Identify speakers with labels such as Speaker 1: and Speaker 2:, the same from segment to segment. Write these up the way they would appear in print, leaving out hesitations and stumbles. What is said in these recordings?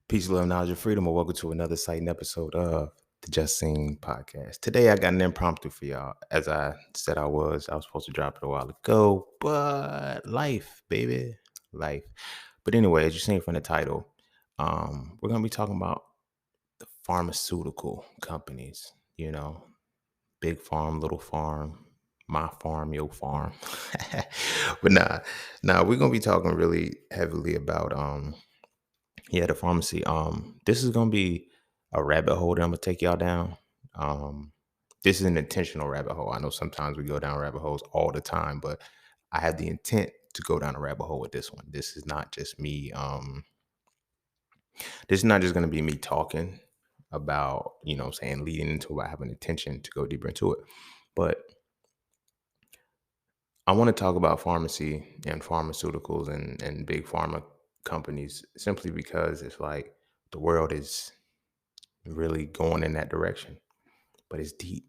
Speaker 1: Peace, love, knowledge, and freedom, and welcome to another exciting episode of the Just Seen podcast. Today, I got an impromptu for y'all. As I said, I was supposed to drop it a while ago, but life, baby, life. But anyway, as you seen from the title, we're gonna be talking about the pharmaceutical companies. Big farm, little farm, my farm, your farm. But nah, we're gonna be talking really heavily about the pharmacy. This is gonna be a rabbit hole that I'm gonna take y'all down. Um, this is an intentional rabbit hole. I know sometimes we go down rabbit holes all the time, but I had the intent to go down a rabbit hole with this one. This is not just me. This is not just gonna be me talking about, what I'm saying, leading into it. I have an intention to go deeper into it. But I want to talk about pharmacy and pharmaceuticals and big pharma companies simply because it's like the world is really going in that direction. But it's deep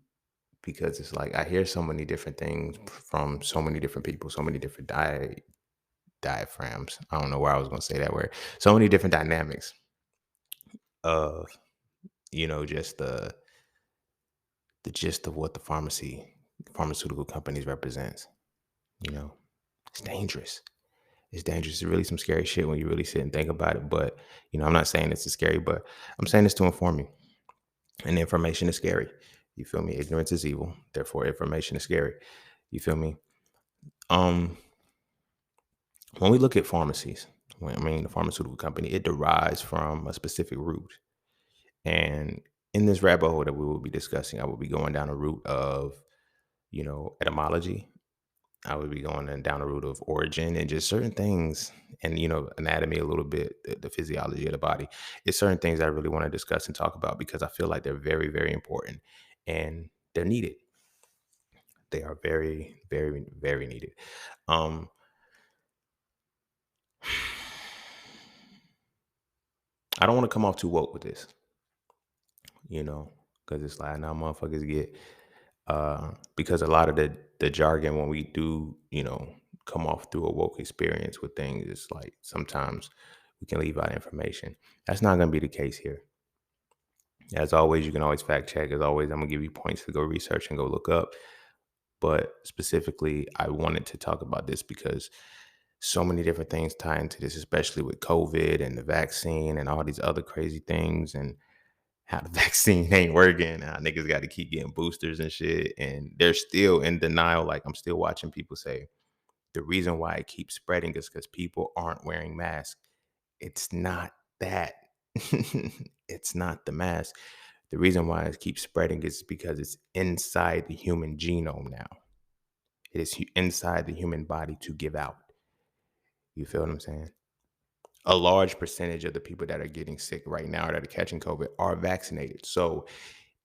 Speaker 1: because it's like I hear so many different things from so many different people, so many different diaphragms. I don't know where I was going to say that word. So many different dynamics of just the gist of what the pharmaceutical companies represents. It's dangerous. It's dangerous. It's really some scary shit when you really sit and think about it. But I'm not saying it's scary, but I'm saying this to inform you. And information is scary. You feel me? Ignorance is evil. Therefore, information is scary. You feel me? When we look at pharmacies, the pharmaceutical company, it derives from a specific root. And in this rabbit hole that we will be discussing, I will be going down a route of, etymology. I would be going down a route of origin and just certain things and, anatomy a little bit, the physiology of the body. It's certain things I really want to discuss and talk about because I feel like they're very, very important and they're needed. They are very, very, very needed. Um, I don't want to come off too woke with this, because it's like now motherfuckers get, because a lot of the jargon when we do, come off through a woke experience with things, it's like sometimes we can leave out information. That's not going to be the case here. As always, you can always fact check. As always, I'm going to give you points to go research and go look up. But specifically, I wanted to talk about this because so many different things tie into this, especially with COVID and the vaccine and all these other crazy things and how the vaccine ain't working. How niggas got to keep getting boosters and shit. And they're still in denial. Like I'm still watching people say the reason why it keeps spreading is because people aren't wearing masks. It's not that. It's not the mask. The reason why it keeps spreading is because it's inside the human genome now. It is inside the human body to give out. You feel what I'm saying? A large percentage of the people that are getting sick right now or that are catching COVID are vaccinated. So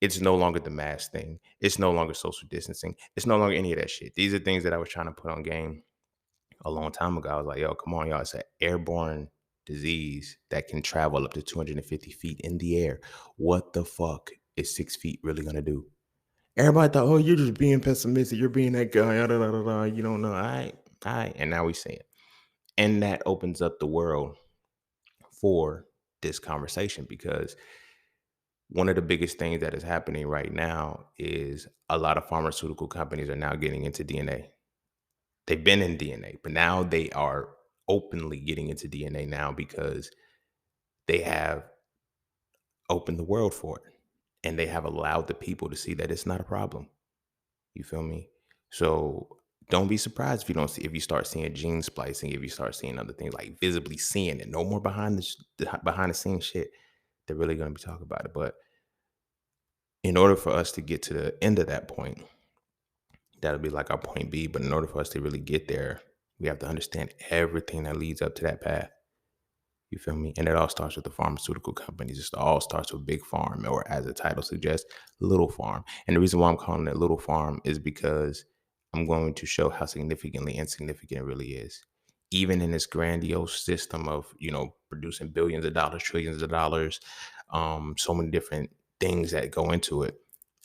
Speaker 1: it's no longer the mask thing. It's no longer social distancing. It's no longer any of that shit. These are things that I was trying to put on game a long time ago. I was like, yo, come on, y'all. It's an airborne disease that can travel up to 250 feet in the air. What the fuck is 6 feet really going to do? Everybody thought, oh, you're just being pessimistic. You're being that guy. You don't know. All right. And now we see it. And that opens up the world for this conversation because one of the biggest things that is happening right now is a lot of pharmaceutical companies are now getting into DNA. They've been in DNA, but now they are openly getting into DNA now because they have opened the world for it and they have allowed the people to see that it's not a problem. You feel me? So don't be surprised if you start seeing gene splicing, if you start seeing other things like visibly seeing it. No more behind the scenes shit. They're really going to be talking about it. But in order for us to get to the end of that point, that'll be like our point B. But in order for us to really get there, we have to understand everything that leads up to that path. You feel me? And it all starts with the pharmaceutical companies. It all starts with Big Pharm, or as the title suggests, Little Pharm. And the reason why I'm calling it Little Pharm is because I'm going to show how significantly insignificant it really is. Even in this grandiose system of, producing billions of dollars, trillions of dollars, so many different things that go into it.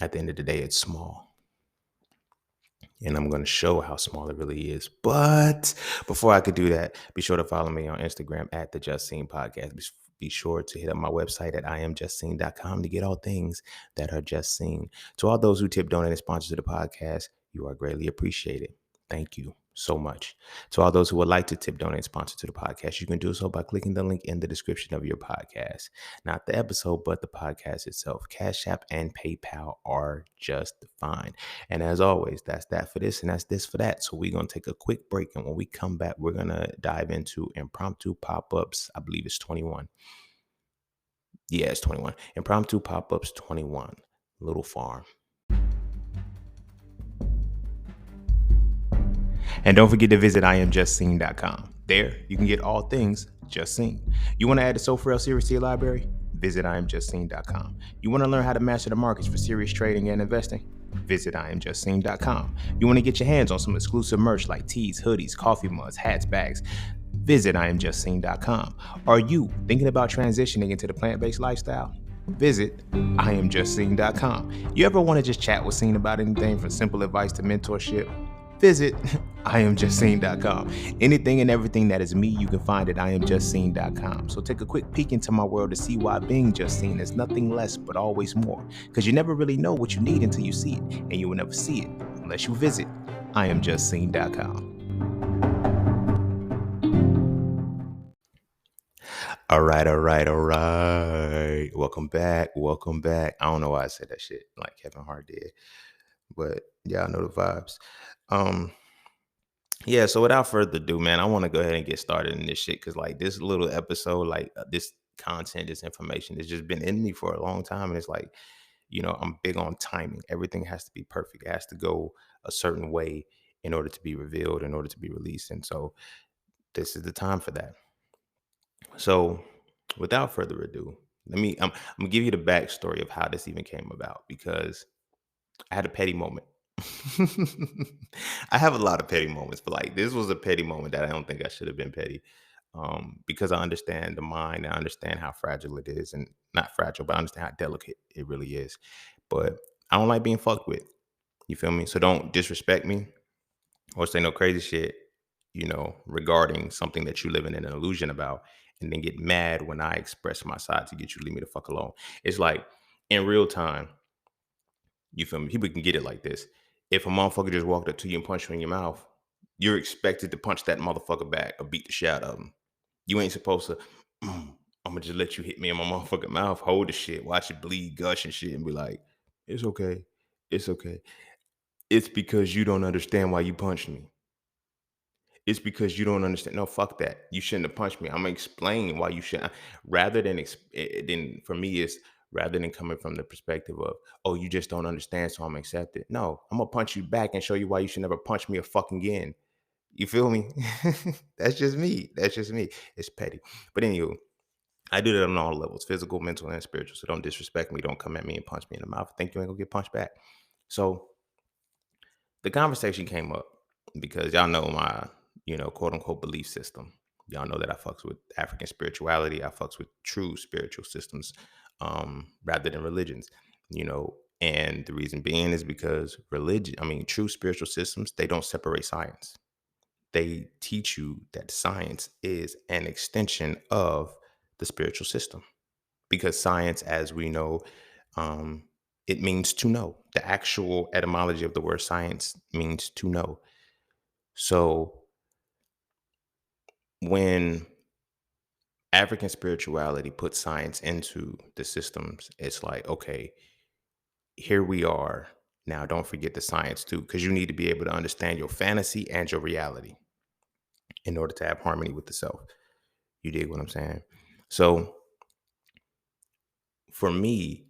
Speaker 1: At the end of the day, it's small. And I'm going to show how small it really is. But before I could do that, be sure to follow me on Instagram at the Just Seen Podcast. be sure to hit up my website at iamjustseen.com to get all things that are just seen. To all those who tip, donate, and sponsor to the podcast, you are greatly appreciated. Thank you so much. To all those who would like to tip, donate, and sponsor to the podcast, you can do so by clicking the link in the description of your podcast. Not the episode, but the podcast itself. Cash App and PayPal are just fine. And as always, that's that for this and that's this for that. So we're going to take a quick break. And when we come back, we're going to dive into Impromptu Pop-Ups. I believe it's 21. Yeah, it's 21. Impromptu Pop-Ups 21. Little Pharm. And don't forget to visit iamjustseen.com. There, you can get all things Just Seen. You want to add the So For Real series to your library? Visit iamjustseen.com. You want to learn how to master the markets for serious trading and investing? Visit iamjustseen.com. You want to get your hands on some exclusive merch like tees, hoodies, coffee mugs, hats, bags? Visit iamjustseen.com. Are you thinking about transitioning into the plant-based lifestyle? Visit iamjustseen.com. You ever want to just chat with Seen about anything from simple advice to mentorship? Visit iamjustseen.com. Anything and everything that is me, you can find at iamjustseen.com. So take a quick peek into my world to see why being just seen is nothing less but always more. Because you never really know what you need until you see it, and you will never see it unless you visit iamjustseen.com. All right. Welcome back. I don't know why I said that shit like Kevin Hart did, but y'all know the vibes. Yeah, so without further ado, man, I want to go ahead and get started in this shit because, like, this little episode, like, this content, this information has just been in me for a long time. And it's like, I'm big on timing. Everything has to be perfect. It has to go a certain way in order to be revealed, in order to be released. And so this is the time for that. So without further ado, I'm gonna give you the backstory of how this even came about because I had a petty moment. I have a lot of petty moments, but like this was a petty moment that I don't think I should have been petty. Because I understand the mind, I understand how fragile it is, and not fragile, but I understand how delicate it really is. But I don't like being fucked with. You feel me? So don't disrespect me or say no crazy shit, regarding something that you live in an illusion about, and then get mad when I express my side to get you to leave me the fuck alone. It's like in real time. You feel me? People can get it like this. If a motherfucker just walked up to you and punched you in your mouth, you're expected to punch that motherfucker back or beat the shit out of him. You ain't supposed to, I'm gonna just let you hit me in my motherfucking mouth, hold the shit, watch it bleed, gush and shit, and be like, it's okay. It's okay. It's because you don't understand why you punched me. It's because you don't understand. No, fuck that. You shouldn't have punched me. I'm gonna explain why you shouldn't. Rather than for me, it's rather than coming from the perspective of, oh, you just don't understand, so I'm accepted. No, I'm gonna punch you back and show you why you should never punch me a fucking again. You feel me? That's just me. That's just me. It's petty. But anywho, I do that on all levels, physical, mental, and spiritual. So don't disrespect me. Don't come at me and punch me in the mouth. Think you ain't gonna get punched back. So the conversation came up because y'all know my, quote unquote belief system. Y'all know that I fucks with African spirituality. I fucks with true spiritual systems, rather than religions, and the reason being is because true spiritual systems, they don't separate science. They teach you that science is an extension of the spiritual system because science, as we know, um, it means to know. The actual etymology of the word science means to know. So when African spirituality puts science into the systems, it's like, okay, here we are. Now, don't forget the science too, because you need to be able to understand your fantasy and your reality in order to have harmony with the self. You dig what I'm saying? So for me,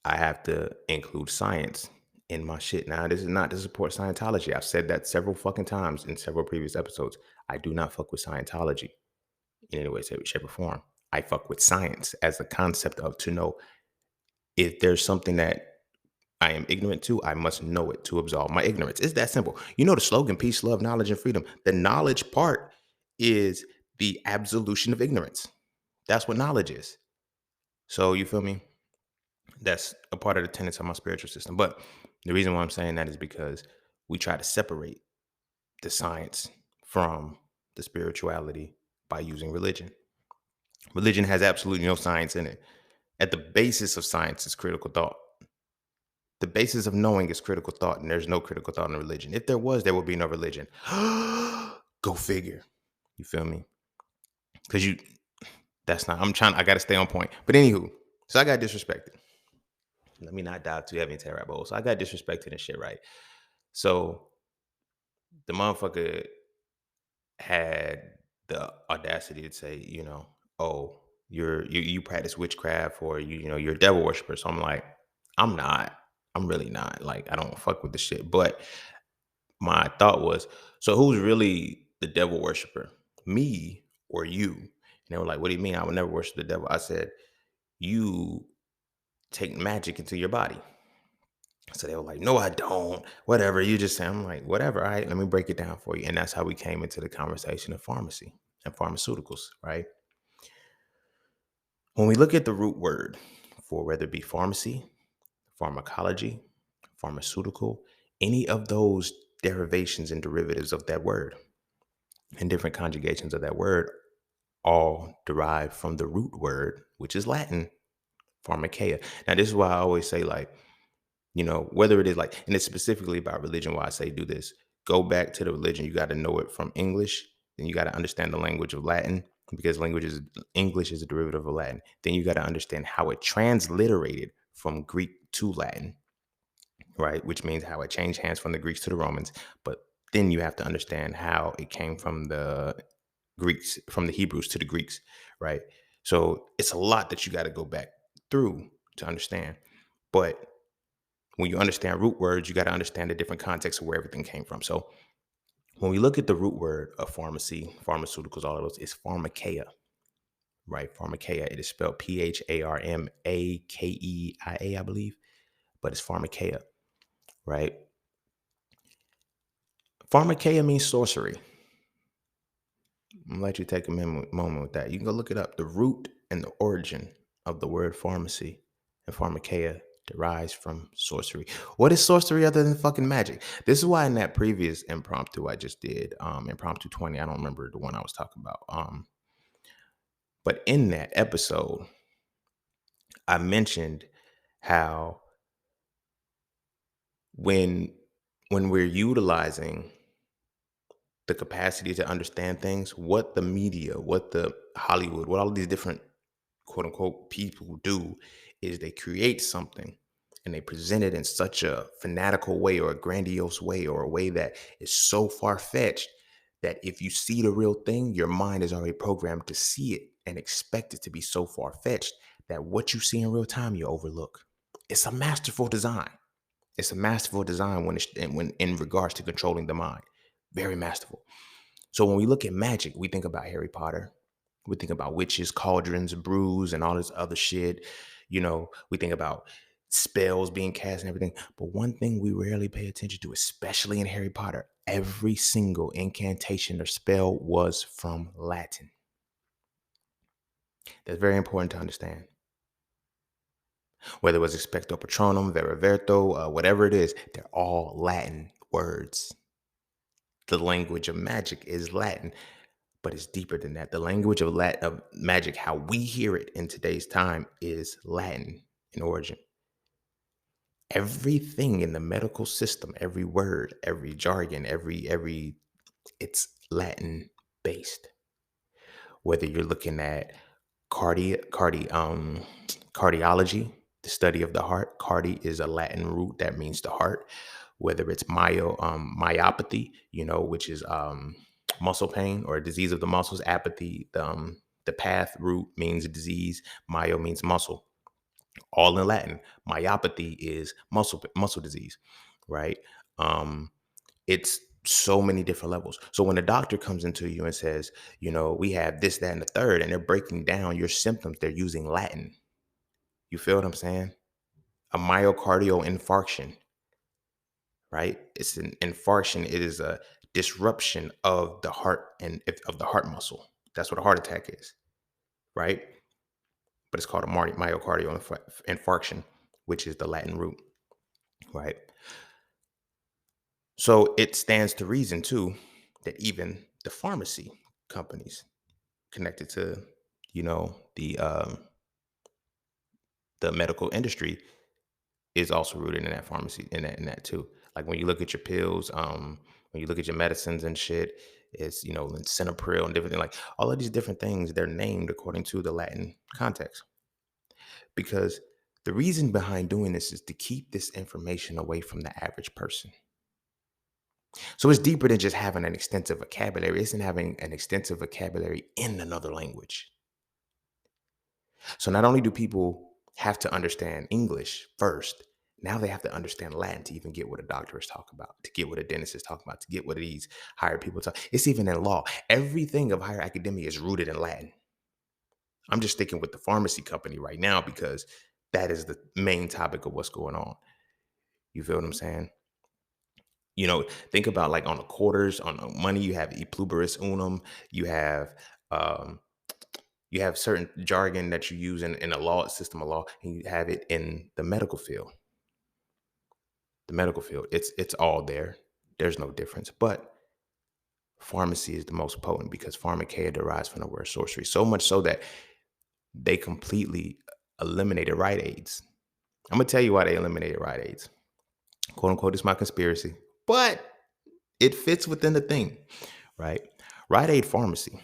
Speaker 1: I have to include science in my shit. Now, this is not to support Scientology. I've said that several fucking times in several previous episodes. I do not fuck with Scientology in any way, shape, or form. I fuck with science as the concept of to know if there's something that I am ignorant to, I must know it to absolve my ignorance. It's that simple. You know the slogan, peace, love, knowledge, and freedom. The knowledge part is the absolution of ignorance. That's what knowledge is. So you feel me? That's a part of the tenets of my spiritual system. But the reason why I'm saying that is because we try to separate the science from the spirituality by using religion. Religion has absolutely no science in it. At the basis of science is critical thought. The basis of knowing is critical thought, and there's no critical thought in religion. If there was, there would be no religion. Go figure. You feel me? Because that's not, I got to stay on point. But anywho, so I got disrespected. Let me not dive too heavy into that rabbit hole. So I got disrespected and shit, right? So the motherfucker had the audacity to say, oh, you practice witchcraft, or you're a devil worshiper. So I'm like, I'm not. I'm really not. Like, I don't fuck with the shit. But my thought was, so who's really the devil worshiper? Me or you? And they were like, what do you mean? I would never worship the devil. I said, you take magic into your body. So they were like, no, I don't. Whatever. You just say, I'm like, whatever. All right, let me break it down for you. And that's how we came into the conversation of pharmacy and pharmaceuticals, right? When we look at the root word for whether it be pharmacy, pharmacology, pharmaceutical, any of those derivations and derivatives of that word and different conjugations of that word all derive from the root word, which is Latin, pharmakeia. Now, this is why I always say, like, whether it is like, and it's specifically about religion, why I say do this. Go back to the religion. You got to know it from English. Then you got to understand the language of Latin, because English is a derivative of Latin. Then you got to understand how it transliterated from Greek to Latin, right? Which means how it changed hands from the Greeks to the Romans. But then you have to understand how it came from the Greeks, from the Hebrews to the Greeks, right? So it's a lot that you got to go back through to understand. But when you understand root words, you got to understand the different contexts of where everything came from. So when we look at the root word of pharmacy, pharmaceuticals, all of those, is pharmakeia, right? Pharmakeia. It is spelled Pharmakeia, I believe, but it's pharmakeia, right? Pharmakeia means sorcery. I'm gonna let you take a moment with that. You can go look it up. The root and the origin of the word pharmacy and pharmakeia derives from sorcery. What is sorcery other than fucking magic? This is why in that previous impromptu I just did, impromptu 20, I don't remember the one I was talking about. But in that episode, I mentioned how when we're utilizing the capacity to understand things, what the media, what the Hollywood, what all these different quote unquote people do is they create something and they present it in such a fanatical way or a grandiose way or a way that is so far-fetched that if you see the real thing, your mind is already programmed to see it and expect it to be so far-fetched that what you see in real time you overlook. It's a masterful design. It's a masterful design when in regards to controlling the mind. Very masterful. So when we look at magic, we think about Harry Potter. We think about witches, cauldrons, brews, and all this other shit. We think about spells being cast and everything. But one thing we rarely pay attention to, especially in Harry Potter, every single incantation or spell was from Latin. That's very important to understand. Whether it was expecto patronum, vera verto, whatever it is, they're all Latin words. The language of magic is Latin. But it's deeper than that. The language of magic, how we hear it in today's time, is Latin in origin. Everything in the medical system, every word, every jargon, every it's Latin based. Whether you're looking at cardiology, the study of the heart. Cardi is a Latin root that means the heart. Whether it's myopathy, which is muscle pain or a disease of the muscles. Apathy, the path root means a disease. Myo means muscle. All in Latin. Myopathy is muscle disease, right? It's so many different levels. So when a doctor comes into you and says, we have this, that, and the third, and they're breaking down your symptoms, they're using Latin. You feel what I'm saying? A myocardial infarction, right? It's an infarction. It is a disruption of the heart and of the heart muscle. That's what a heart attack is, right? But it's called a myocardial infarction, which is the Latin root, right? So it stands to reason too that even the pharmacy companies connected to the medical industry is also rooted in that pharmacy in that too. Like when you look at your pills, when you look at your medicines and shit, it's Cinepril and different things. Like all of these different things, they're named according to the Latin context. Because the reason behind doing this is to keep this information away from the average person. So it's deeper than just having an extensive vocabulary. It's in having an extensive vocabulary in another language. So not only do people have to understand English first, now they have to understand Latin to even get what a doctor is talking about, to get what a dentist is talking about, to get what these higher people talk. It's even in law. Everything of higher academia is rooted in Latin. I'm just sticking with the pharmacy company right now because that is the main topic of what's going on. You feel what I'm saying? Think about like on the quarters, on the money, you have e pluribus unum, you have um, you have certain jargon that you use in a law system of law, and you have it in the medical field. The medical field, it's all there. There's no difference. But pharmacy is the most potent because pharmakeia derives from the word sorcery. So much so that they completely eliminated Rite Aids. I'm gonna tell you why they eliminated Rite Aids. Quote unquote, it's my conspiracy. But it fits within the thing, right? Rite Aid pharmacy,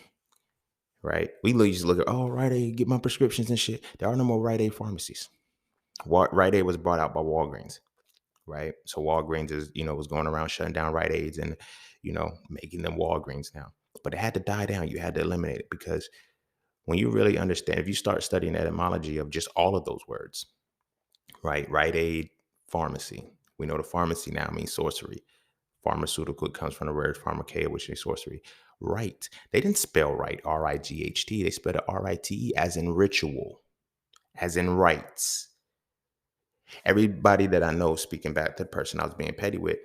Speaker 1: right? We used to look at, oh, Rite Aid, get my prescriptions and shit. There are no more Rite Aid pharmacies. Rite Aid was brought out by Walgreens, right? So Walgreens was going around shutting down Rite Aids and, making them Walgreens now. But it had to die down. You had to eliminate it because when you really understand, if you start studying etymology of just all of those words, right? Rite Aid, pharmacy. We know the pharmacy now means sorcery. Pharmaceutical comes from the word pharmakeia, which is sorcery. Right. They didn't spell right, R-I-G-H-T. They spelled it R-I-T-E as in ritual, as in rites. Everybody that I know, speaking back to the person I was being petty with,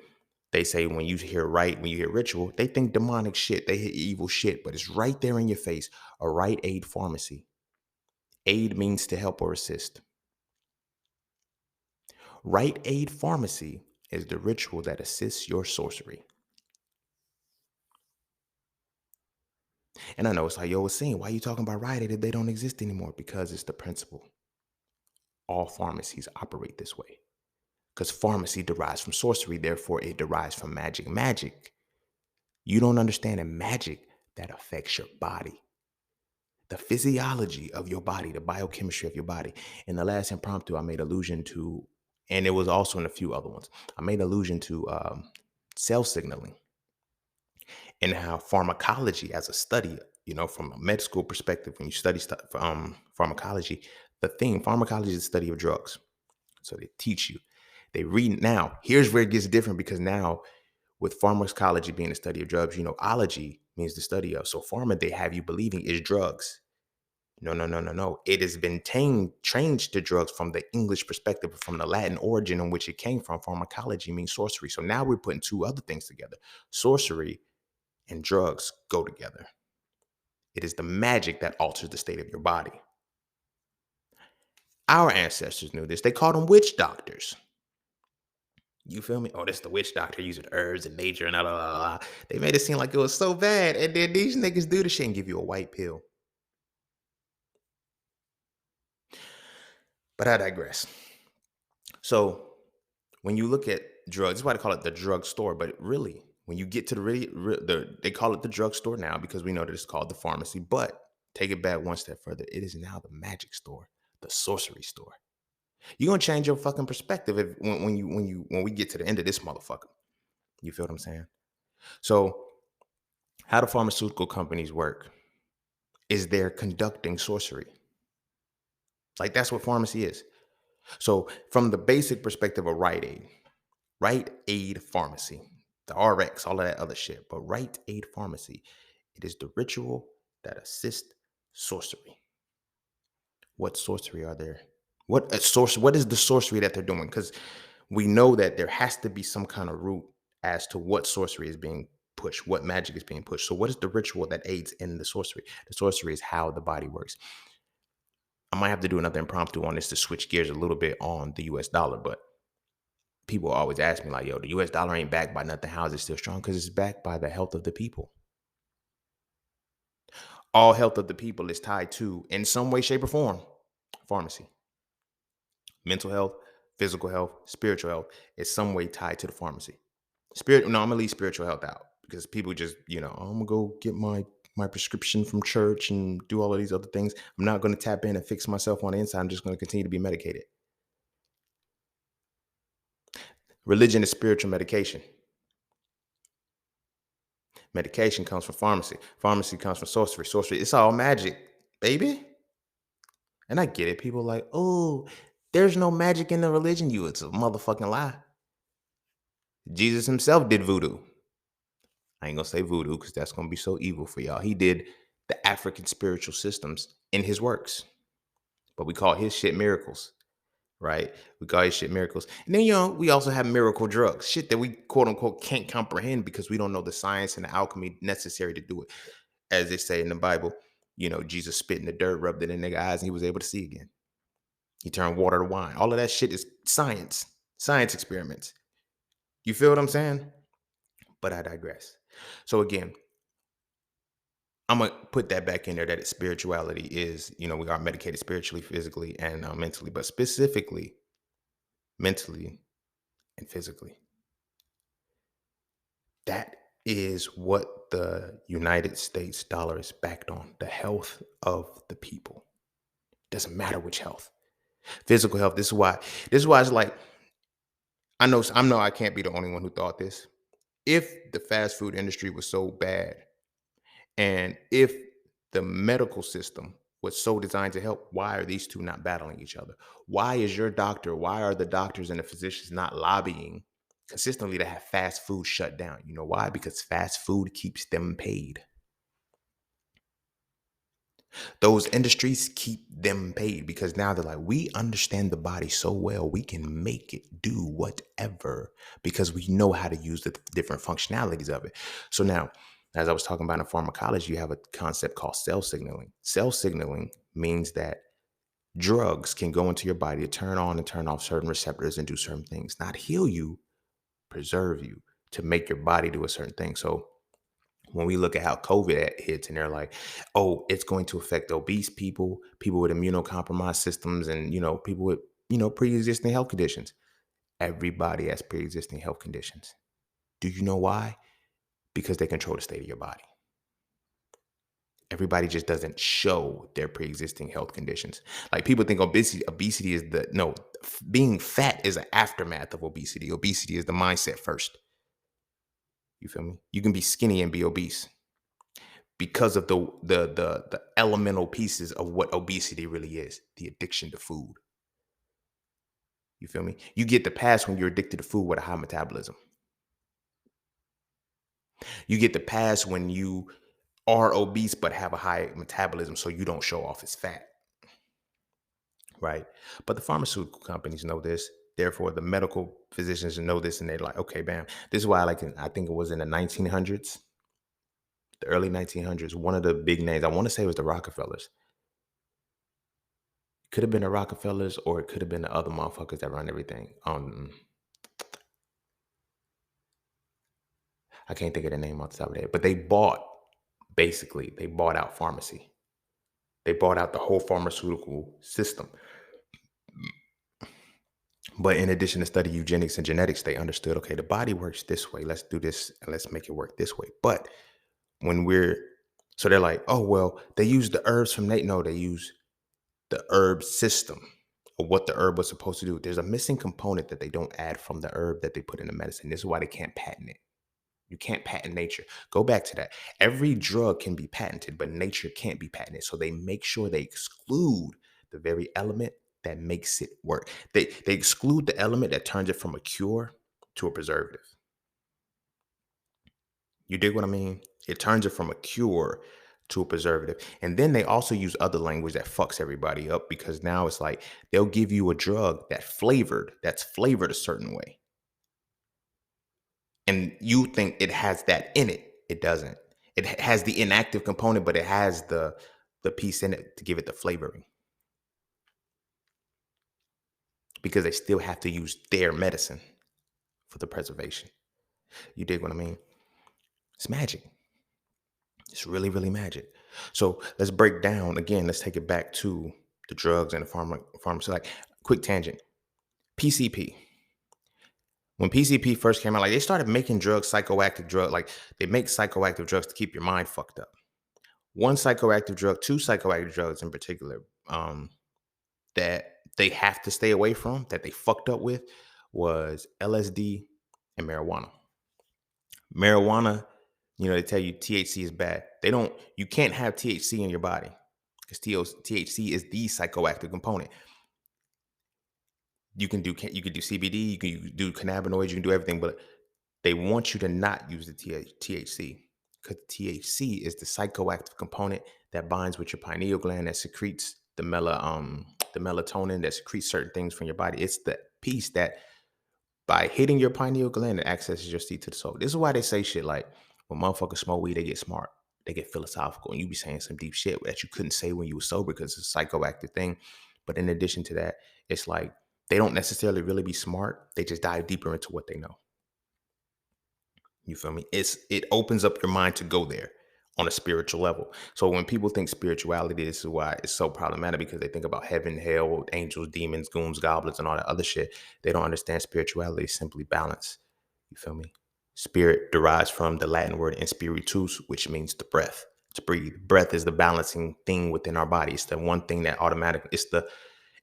Speaker 1: they say when you hear right, when you hear ritual, they think demonic shit. They hear evil shit, but it's right there in your face. A Rite Aid pharmacy. Aid means to help or assist. Rite Aid pharmacy is the ritual that assists your sorcery. And I know it's like, yo, what's saying? Why are you talking about Rite Aid if they don't exist anymore? Because it's the principle. All pharmacies operate this way. Because pharmacy derives from sorcery, therefore it derives from magic. Magic, you don't understand a magic that affects your body. The physiology of your body, the biochemistry of your body. In the last impromptu, I made allusion to, and it was also in a few other ones, I made allusion to cell signaling and how pharmacology as a study, from a med school perspective, when you study pharmacology, the thing, pharmacology is the study of drugs. So they teach you. They read now. Here's where it gets different because now with pharmacology being the study of drugs, ology means the study of. So pharma, they have you believing is drugs. No, no, no, no, no. It has been changed to drugs from the English perspective, from the Latin origin in which it came from. Pharmacology means sorcery. So now we're putting two other things together. Sorcery and drugs go together. It is the magic that alters the state of your body. Our ancestors knew this. They called them witch doctors. You feel me? Oh, that's the witch doctor using herbs and nature and blah, blah, blah. They made it seem like it was so bad. And then these niggas do the shit and give you a white pill. But I digress. So when you look at drugs, that's why they call it the drug store. But really, when you get to they call it the drug store now because we know that it's called the pharmacy. But take it back one step further. It is now the magic store, the sorcery store. You're gonna change your fucking perspective when we get to the end of this motherfucker. You feel what I'm saying? So how do pharmaceutical companies work? Is they're conducting sorcery. Like that's what pharmacy is. So from the basic perspective of Rite Aid pharmacy, the RX, all of that other shit, but Rite Aid pharmacy, it is the ritual that assists sorcery. What sorcery are there? What is the sorcery that they're doing? Because we know that there has to be some kind of root as to what sorcery is being pushed, what magic is being pushed. So what is the ritual that aids in the sorcery? The sorcery is how the body works. I might have to do another impromptu on this to switch gears a little bit on the US dollar, but people always ask me like, yo, the US dollar ain't backed by nothing. How is it still strong? Because it's backed by the health of the people. All health of the people is tied to, in some way, shape, or form, pharmacy. Mental health, physical health, spiritual health is some way tied to the pharmacy. Spirit, no, I'm gonna leave spiritual health out because people just, I'm gonna go get my prescription from church and do all of these other things. I'm not gonna tap in and fix myself on the inside. I'm just gonna continue to be medicated. Religion is spiritual medication. Medication comes from pharmacy. Pharmacy comes from sorcery. Sorcery, it's all magic, baby. And I get it. People are like, oh, there's no magic in the religion. You, it's a motherfucking lie. Jesus himself did voodoo. I ain't gonna say voodoo because that's gonna be so evil for y'all. He did the African spiritual systems in his works, but we call his shit miracles, right? We call his shit miracles. And then, we also have miracle drugs, shit that we quote unquote can't comprehend because we don't know the science and the alchemy necessary to do it. As they say in the Bible, Jesus spit in the dirt, rubbed it in their eyes, and he was able to see again. He turned water to wine. All of that shit is science experiments. You feel what I'm saying? But I digress. So again, I'm gonna put that back in there that spirituality is, we are medicated spiritually, physically, and mentally, but specifically mentally and physically. That is what the United States dollar is backed on: the health of the people. Doesn't matter which health, physical health. This is why. This is why it's like I know I can't be the only one who thought this. If the fast food industry was so bad, and if the medical system was so designed to help, why are these two not battling each other? Why are the doctors and the physicians not lobbying consistently to have fast food shut down? You know why? Because fast food keeps them paid. Those industries keep them paid because now they're like, we understand the body so well, we can make it do whatever because we know how to use the different functionalities of it. So now, as I was talking about in pharmacology, you have a concept called cell signaling. Cell signaling means that drugs can go into your body to turn on and turn off certain receptors and do certain things, not heal you, preserve you, to make your body do a certain thing. So when we look at how COVID hits and they're like, oh, it's going to affect obese people, people with immunocompromised systems, and, people with, pre-existing health conditions. Everybody has pre-existing health conditions. Do you know why? Because they control the state of your body. Everybody just doesn't show their pre-existing health conditions. Like people think obesity is being fat is an aftermath of obesity. Obesity is the mindset first. You feel me? You can be skinny and be obese because of the elemental pieces of what obesity really is: the addiction to food. You feel me? You get the pass when you're addicted to food with a high metabolism. You get the pass when you are obese but have a high metabolism, so you don't show off as fat, right? But the pharmaceutical companies know this. Therefore, the medical physicians know this, and they're like, okay, bam. This is why, I think it was in the 1900s, the early 1900s, one of the big names, I want to say it was the Rockefellers. Could have been the Rockefellers, or it could have been the other motherfuckers that run everything. I can't think of the name off the top of their head, but they bought out pharmacy. They bought out the whole pharmaceutical system. But in addition to study eugenics and genetics, they understood, okay, the body works this way. Let's do this and let's make it work this way. But when so they're like, oh, well, they use the herbs from Nate. No, they use the herb system of what the herb was supposed to do. There's a missing component that they don't add from the herb that they put in the medicine. This is why they can't patent it. You can't patent nature. Go back to that. Every drug can be patented, but nature can't be patented. So they make sure they exclude the very element that makes it work. They exclude the element that turns it from a cure to a preservative. You dig what I mean? It turns it from a cure to a preservative. And then they also use other language that fucks everybody up because now it's like they'll give you a drug that's flavored a certain way. And you think it has that in it. It doesn't. It has the inactive component, but it has the piece in it to give it the flavoring. Because they still have to use their medicine for the preservation. You dig what I mean? It's magic. It's really, really magic. So let's break down again. Let's take it back to the drugs and the pharmacy. Like, quick tangent. PCP. When PCP first came out, like they started making drugs, psychoactive drug. Like they make psychoactive drugs to keep your mind fucked up. One psychoactive drug, two psychoactive drugs in particular, that they have to stay away from, that they fucked up with, was LSD and marijuana. Marijuana, they tell you THC is bad. You can't have THC in your body because THC is the psychoactive component. You can do CBD, you can do cannabinoids, you can do everything, but they want you to not use the THC because THC is the psychoactive component that binds with your pineal gland that secretes the melatonin that secretes certain things from your body. It's the piece that by hitting your pineal gland, it accesses your seat to the soul. This is why they say shit like when motherfuckers smoke weed, they get smart, they get philosophical, and you be saying some deep shit that you couldn't say when you were sober because it's a psychoactive thing. But in addition to that, it's like they don't necessarily really be smart. They just dive deeper into what they know. You feel me? It opens up your mind to go there on a spiritual level. So when people think spirituality, this is why it's so problematic because they think about heaven, hell, angels, demons, goons, goblins, and all that other shit. They don't understand spirituality is simply balance. You feel me? Spirit derives from the Latin word inspiritus, which means the breath, to breathe. Breath is the balancing thing within our body. It's the one thing that automatically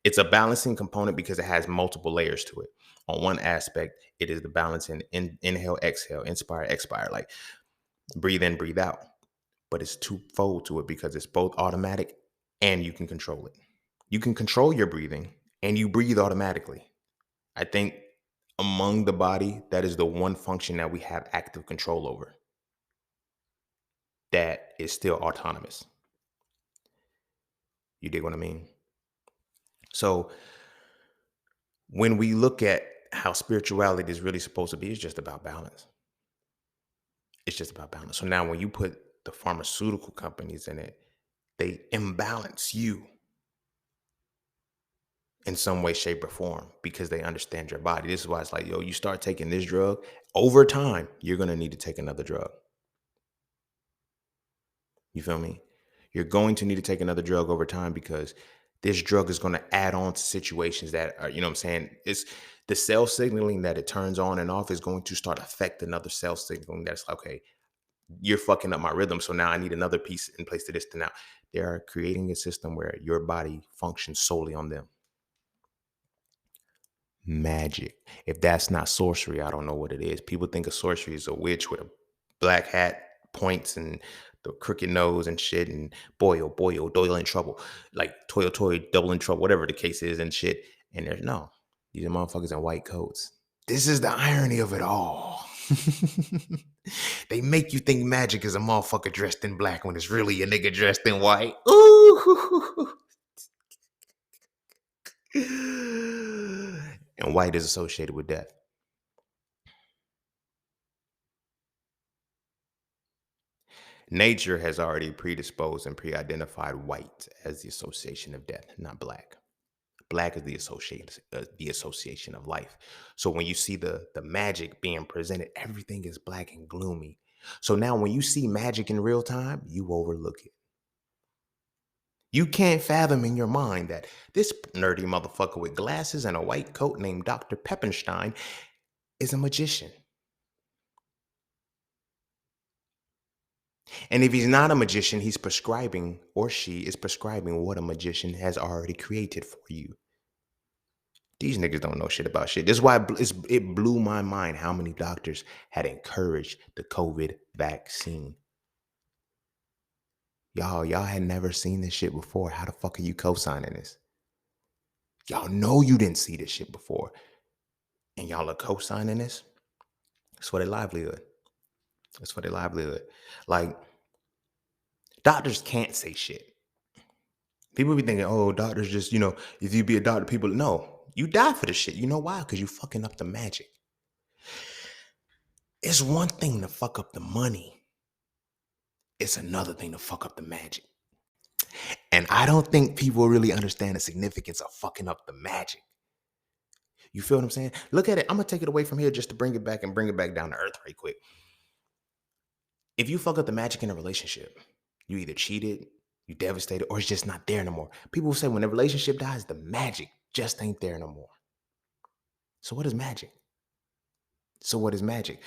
Speaker 1: it's a balancing component because it has multiple layers to it. On one aspect, it is the balancing inhale, exhale, inspire, expire, like breathe in, breathe out. But it's twofold to it because it's both automatic and you can control it. You can control your breathing and you breathe automatically. I think among the body, that is the one function that we have active control over that is still autonomous. You dig what I mean? So when we look at how spirituality is really supposed to be, it's just about balance. It's just about balance. So now when you put the pharmaceutical companies in it, they imbalance you in some way, shape, or form because they understand your body. This is why it's like, yo, you start taking this drug, over time, you're going to need to take another drug. You feel me? You're going to need to take another drug over time because this drug is going to add on to situations that are, what I'm saying? It's the cell signaling that it turns on and off is going to start affecting another cell signaling that's like, okay, you're fucking up my rhythm. So now I need another piece in place to this to now. They are creating a system where your body functions solely on them. Magic. If that's not sorcery, I don't know what it is. People think of sorcery as a witch with a black hat, points, and the crooked nose and shit. And boy, oh boy, oh, Doyle in trouble. Like toy, double in trouble, whatever the case is and shit. And there's no, these are motherfuckers in white coats. This is the irony of it all. They make you think magic is a motherfucker dressed in black when it's really a nigga dressed in white. Ooh. And white is associated with death. Nature has already predisposed and pre-identified white as the association of death, not black. Black is the association of life. So when you see the magic being presented, everything is black and gloomy. So now when you see magic in real time, you overlook it. You can't fathom in your mind that this nerdy motherfucker with glasses and a white coat named Dr. Peppenstein is a magician. And if he's not a magician, he's prescribing, or she is prescribing what a magician has already created for you. These niggas don't know shit about shit. This is why it blew my mind how many doctors had encouraged the COVID vaccine. Y'all had never seen this shit before. How the fuck are you co-signing this? Y'all know you didn't see this shit before. And y'all are co-signing this? It's for their livelihood. It's for their livelihood. Like, doctors can't say shit. People be thinking, oh, doctors just, if you be a doctor, people, no. You die for this shit. You know why? Because you fucking up the magic. It's one thing to fuck up the money. It's another thing to fuck up the magic. And I don't think people really understand the significance of fucking up the magic. You feel what I'm saying? Look at it. I'm going to take it away from here just to bring it back down to earth right quick. If you fuck up the magic in a relationship, You either cheated, you devastated, or it's just not there no more. People say when the relationship dies, the magic just ain't there no more. So what is magic? So what is magic?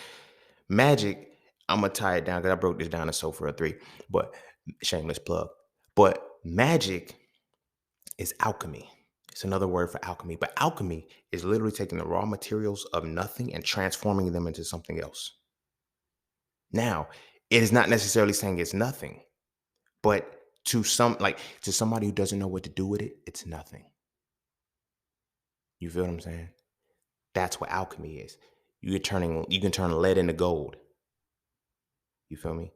Speaker 1: Magic, I'm gonna tie it down because I broke this down in Sofa 3, but shameless plug. But magic is alchemy. It's another word for alchemy. But alchemy is literally taking the raw materials of nothing and transforming them into something else. Now, it is not necessarily saying it's nothing, but to somebody who doesn't know what to do with it, it's nothing. You feel what I'm saying? That's what alchemy is. You can turn lead into gold. You feel me?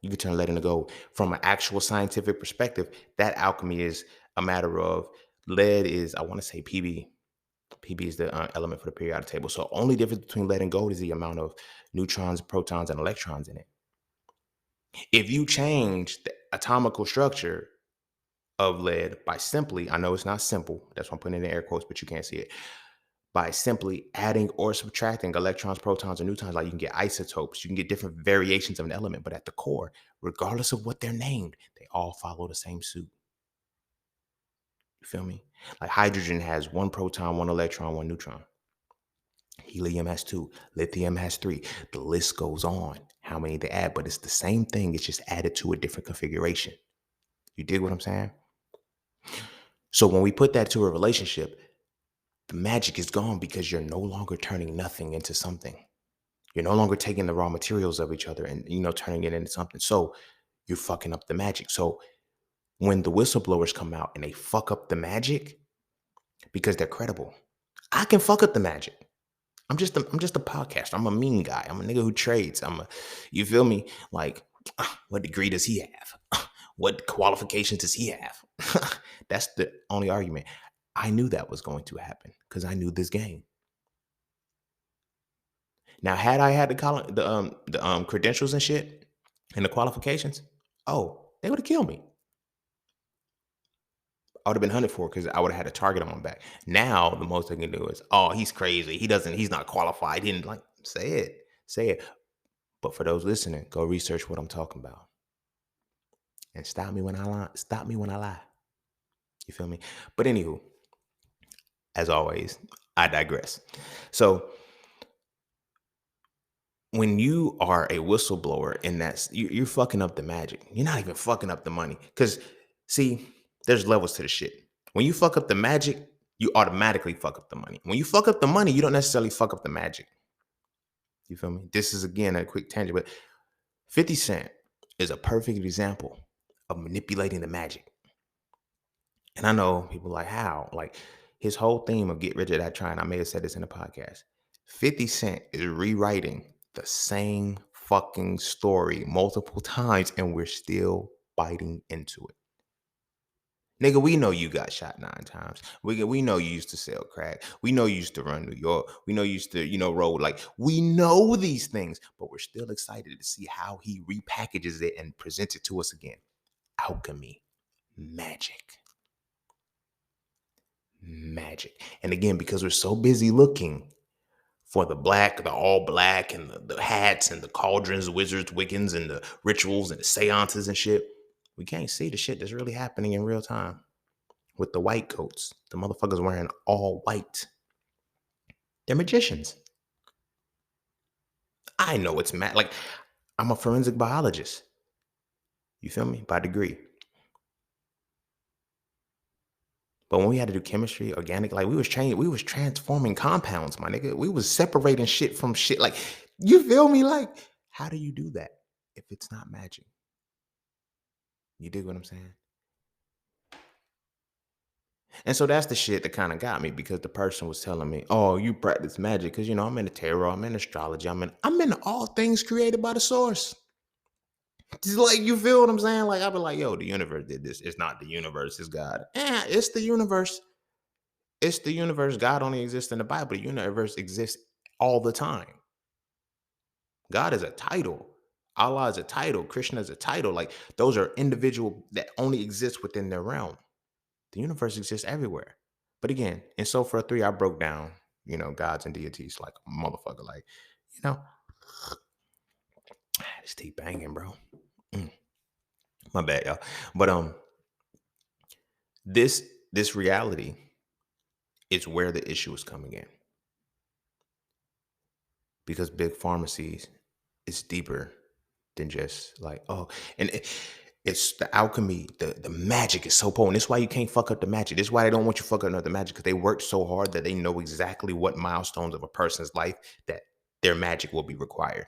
Speaker 1: You can turn lead into gold. From an actual scientific perspective, that alchemy is a matter of lead is, I want to say Pb. Pb is the element for the periodic table. So only difference between lead and gold is the amount of neutrons, protons, and electrons in it. If you change the atomical structure of lead by simply, I know it's not simple, that's why I'm putting it in air quotes, but you can't see it, by simply adding or subtracting electrons, protons, and neutrons, like you can get isotopes, you can get different variations of an element, but at the core, regardless of what they're named, they all follow the same suit. You feel me? Like hydrogen has one proton, one electron, one neutron. Helium has two. Lithium has three. The list goes on. How many they add, but it's the same thing. It's just added to a different configuration. You dig what I'm saying? So when we put that to a relationship, the magic is gone because you're no longer turning nothing into something. You're no longer taking the raw materials of each other and turning it into something. So you're fucking up the magic. So when the whistleblowers come out and they fuck up the magic because they're credible, I can fuck up the magic. I'm just a podcaster. I'm a mean guy. I'm a nigga who trades. You feel me? Like, what degree does he have? What qualifications does he have? That's the only argument. I knew that was going to happen because I knew this game. Now, had I had the credentials and shit and the qualifications, oh, they would have killed me. I would have been hunted for because I would have had a target on my back. Now, the most they can do is, oh, he's crazy. He's not qualified. He didn't like say it. But for those listening, go research what I'm talking about and stop me when I lie. Stop me when I lie. You feel me? But anywho, as always, I digress. So when you are a whistleblower and you're fucking up the magic, you're not even fucking up the money. Because see, there's levels to the shit. When you fuck up the magic, you automatically fuck up the money. When you fuck up the money, you don't necessarily fuck up the magic. You feel me? This is again a quick tangent, but 50 Cent is a perfect example of manipulating the magic. And I know people like, how? Like his whole theme of get rich or die trying, I may have said this in the podcast. 50 Cent is rewriting the same fucking story multiple times and we're still biting into it. Nigga, we know you got shot 9 times. We know you used to sell crack. We know you used to run New York. We know you used to, roll. Like, we know these things, but we're still excited to see how he repackages it and presents it to us again. Alchemy. Magic. And again, because we're so busy looking for the all black, and the hats, and the cauldrons, wizards, Wiccans, and the rituals, and the seances and shit, we can't see the shit that's really happening in real time. With the white coats, the motherfuckers wearing all white. They're magicians. I know it's mad. Like, I'm a forensic biologist. You feel me? By degree. But when we had to do chemistry, organic, like we was transforming compounds, my nigga. We was separating shit from shit. Like, you feel me? Like, how do you do that if it's not magic? You dig what I'm saying? And so that's the shit that kind of got me, because the person was telling me, "Oh, you practice magic because I'm in the tarot, I'm in astrology, I'm in all things created by the source." Just like, you feel what I'm saying? Like, I'll be like, "Yo, the universe did this. It's not the universe, it's God." Yeah, it's the universe. It's the universe. God only exists in the Bible. The universe exists all the time. God is a title. Allah is a title. Krishna is a title. Like, those are individual that only exist within their realm. The universe exists everywhere. But again, in Sophra 3, I broke down, gods and deities like a motherfucker. Like, you know, this tea banging, bro. Mm. My bad, y'all. But this this reality is where the issue is coming in, because big pharmacies is deeper than just like, oh, and it's the alchemy, the magic is so potent. This is why you can't fuck up the magic. This is why they don't want you fucking up the magic, because they worked so hard that they know exactly what milestones of a person's life that their magic will be required.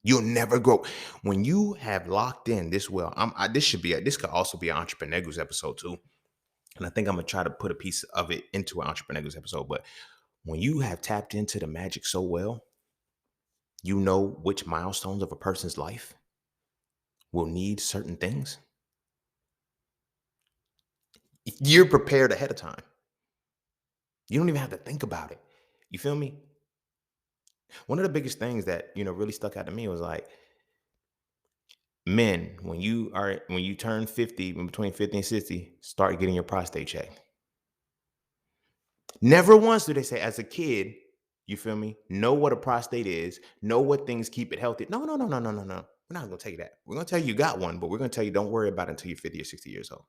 Speaker 1: You'll never grow when you have locked in this well. This should be this could also be an entrepreneurs episode too, and I think I'm gonna try to put a piece of it into an entrepreneurs episode. But when you have tapped into the magic so well, you know which milestones of a person's life will need certain things. You're prepared ahead of time. You don't even have to think about it. You feel me? One of the biggest things that, really stuck out to me was like, men, when you turn 50, in between 50 and 60, start getting your prostate checked. Never once do they say, as a kid, you feel me? Know what a prostate is, know what things keep it healthy. No, no, no, no, no, no, no. We're not gonna tell you that. We're gonna tell you got one, but we're gonna tell you don't worry about it until you're 50 or 60 years old.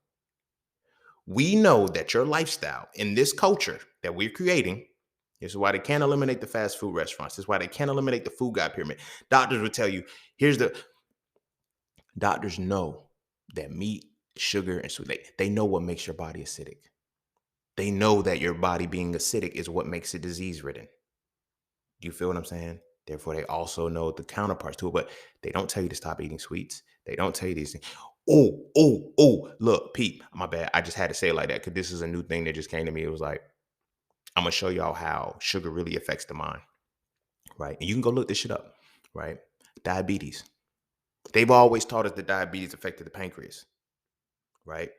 Speaker 1: We know that your lifestyle in this culture that we're creating, this is why they can't eliminate the fast food restaurants. This is why they can't eliminate the food guide pyramid. Doctors will tell you, here's the doctors know that meat, sugar, and sweet, they know what makes your body acidic. They know that your body being acidic is what makes it disease ridden. You feel what I'm saying? Therefore, they also know the counterparts to it, but they don't tell you to stop eating sweets. They don't tell you these things. Oh, oh, oh, look, Pete, my bad. I just had to say it like that because this is a new thing that just came to me. It was like, I'm going to show y'all how sugar really affects the mind, right? And you can go look this shit up, right? Diabetes. They've always taught us that diabetes affected the pancreas, right?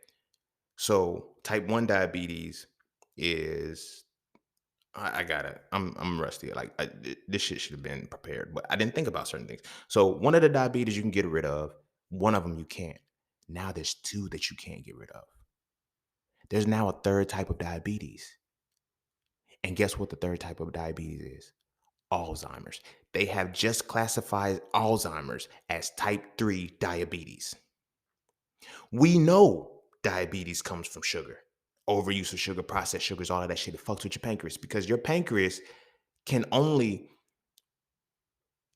Speaker 1: So type 1 diabetes is I gotta. I'm rusty. Like this shit should have been prepared, but I didn't think about certain things. So one of the diabetes you can get rid of. One of them you can't. Now there's two that you can't get rid of. There's now a third type of diabetes, and guess what the third type of diabetes is? Alzheimer's. They have just classified Alzheimer's as type 3 diabetes. We know diabetes comes from sugar, overuse of sugar, processed sugars, all of that shit. It fucks with your pancreas because your pancreas can only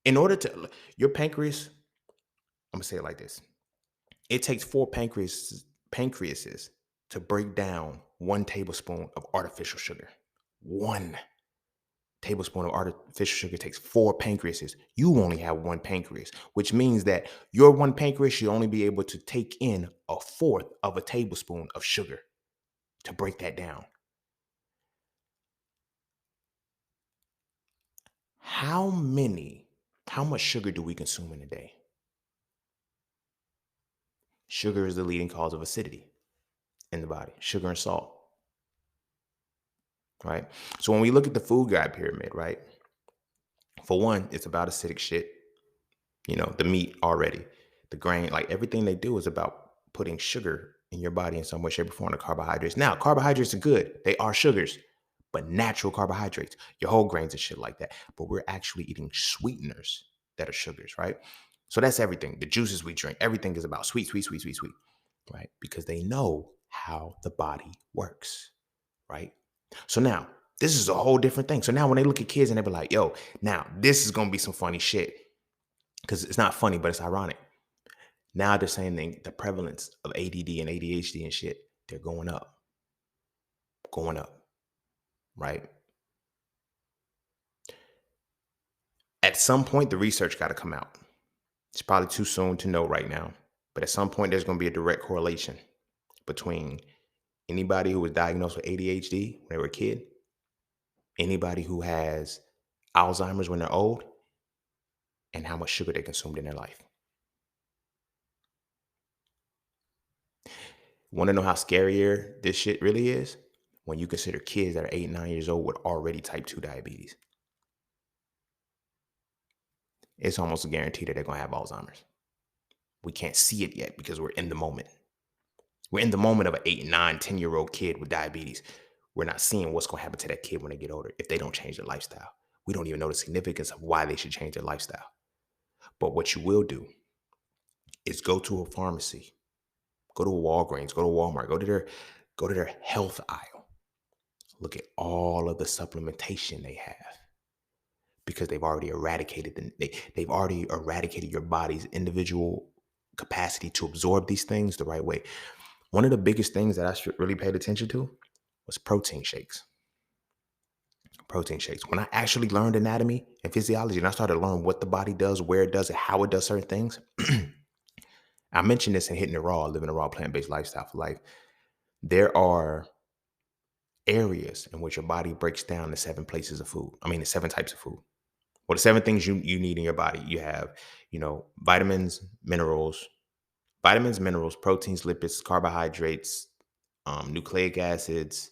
Speaker 1: in order to your pancreas, I'm gonna say it like this. It takes four pancreases to break down 1 tablespoon of artificial sugar. 1 tablespoon of artificial sugar takes four pancreases. You only have one pancreas, which means that your one pancreas should only be able to take in a fourth of a tablespoon of sugar to break that down. How much sugar do we consume in a day? Sugar is the leading cause of acidity in the body, sugar and salt, right? So when we look at the food guide pyramid, right? For one, it's about acidic shit, the meat already, the grain, like everything they do is about putting sugar in your body in some way, shape, or form, the carbohydrates. Now, carbohydrates are good. They are sugars, but natural carbohydrates, your whole grains and shit like that. But we're actually eating sweeteners that are sugars, right? So that's everything. The juices we drink, everything is about sweet, sweet, sweet, sweet, sweet, right? Because they know how the body works, right? So now, this is a whole different thing. So now when they look at kids and they be like, yo, now this is going to be some funny shit. Because it's not funny, but it's ironic. Now they're saying the prevalence of ADD and ADHD and shit, they're going up, right? At some point, the research got to come out. It's probably too soon to know right now. But at some point, there's going to be a direct correlation between anybody who was diagnosed with ADHD when they were a kid, anybody who has Alzheimer's when they're old, and how much sugar they consumed in their life. Want to know how scarier this shit really is? When you consider kids that are 8, 9 years old with already type 2 diabetes. It's almost a guarantee that they're going to have Alzheimer's. We can't see it yet because we're in the moment. We're in the moment of an 8, 9, 10-year-old kid with diabetes. We're not seeing what's going to happen to that kid when they get older if they don't change their lifestyle. We don't even know the significance of why they should change their lifestyle. But what you will do is go to a pharmacy Go to Walgreens, go to Walmart, go to their health aisle. Look at all of the supplementation they have because they've already eradicated they've already eradicated your body's individual capacity to absorb these things the right way. One of the biggest things that I really paid attention to was protein shakes. Protein shakes. When I actually learned anatomy and physiology and I started to learn what the body does, where it does it, how it does certain things, I mentioned this in Hitting It Raw, living a raw plant-based lifestyle for life. There are areas in which your body breaks down the seven places of food. I mean, the seven types of food. Well, the seven things you need in your body. You have, vitamins, minerals, proteins, lipids, carbohydrates, nucleic acids.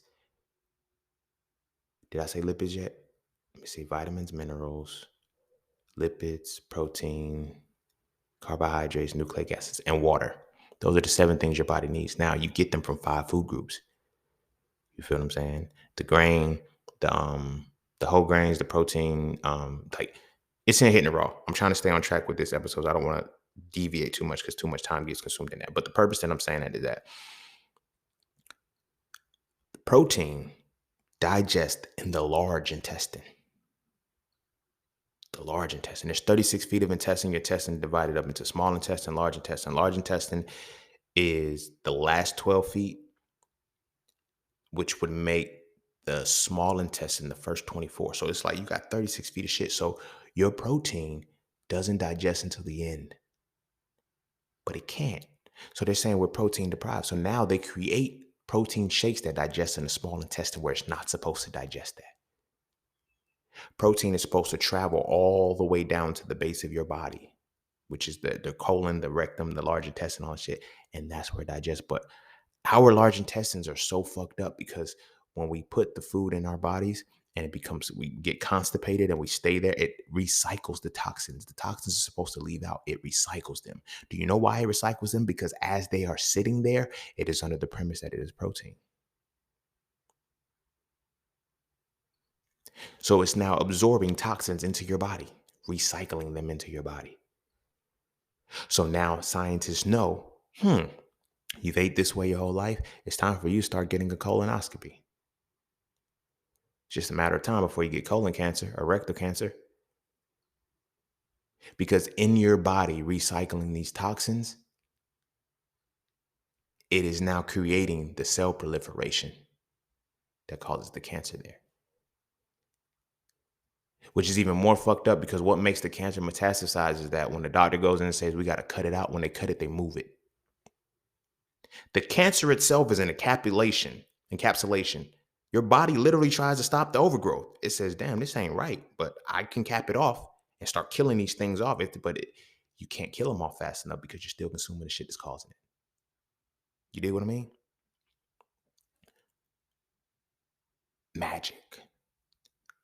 Speaker 1: Did I say lipids yet? Let me see. Vitamins, minerals, lipids, protein, carbohydrates, nucleic acids, and water. Those are the seven things your body needs. Now you get them from five food groups. You feel what I'm saying? The grain, the whole grains, the protein, like it's in Hitting It Raw. I'm trying to stay on track with this episode. I don't want to deviate too much because too much time gets consumed in that. But the purpose that I'm saying that is that protein digests in the large intestine. The large intestine. There's 36 feet of intestine. Your intestine divided up into small intestine, large intestine. Large intestine is the last 12 feet, which would make the small intestine the first 24. So it's like you got 36 feet of shit. So your protein doesn't digest until the end, but it can't. So they're saying we're protein deprived. So now they create protein shakes that digest in the small intestine where it's not supposed to digest that. Protein is supposed to travel all the way down to the base of your body, which is the colon, the rectum, the large intestine, all that shit. And that's where it digests. But our large intestines are so fucked up because when we put the food in our bodies and we get constipated and we stay there, it recycles the toxins. The toxins are supposed to leave out. It recycles them. Do you know why it recycles them? Because as they are sitting there, it is under the premise that it is protein. So it's now absorbing toxins into your body, recycling them into your body. So now scientists know, you've ate this way your whole life. It's time for you to start getting a colonoscopy. It's just a matter of time before you get colon cancer or rectal cancer. Because in your body, recycling these toxins, it is now creating the cell proliferation that causes the cancer there. Which is even more fucked up because what makes the cancer metastasize is that when the doctor goes in and says, we got to cut it out, when they cut it, they move it. The cancer itself is an encapsulation. Your body literally tries to stop the overgrowth. It says, damn, this ain't right, but I can cap it off and start killing these things off. You can't kill them off fast enough because you're still consuming the shit that's causing it. You dig what I mean? Magic.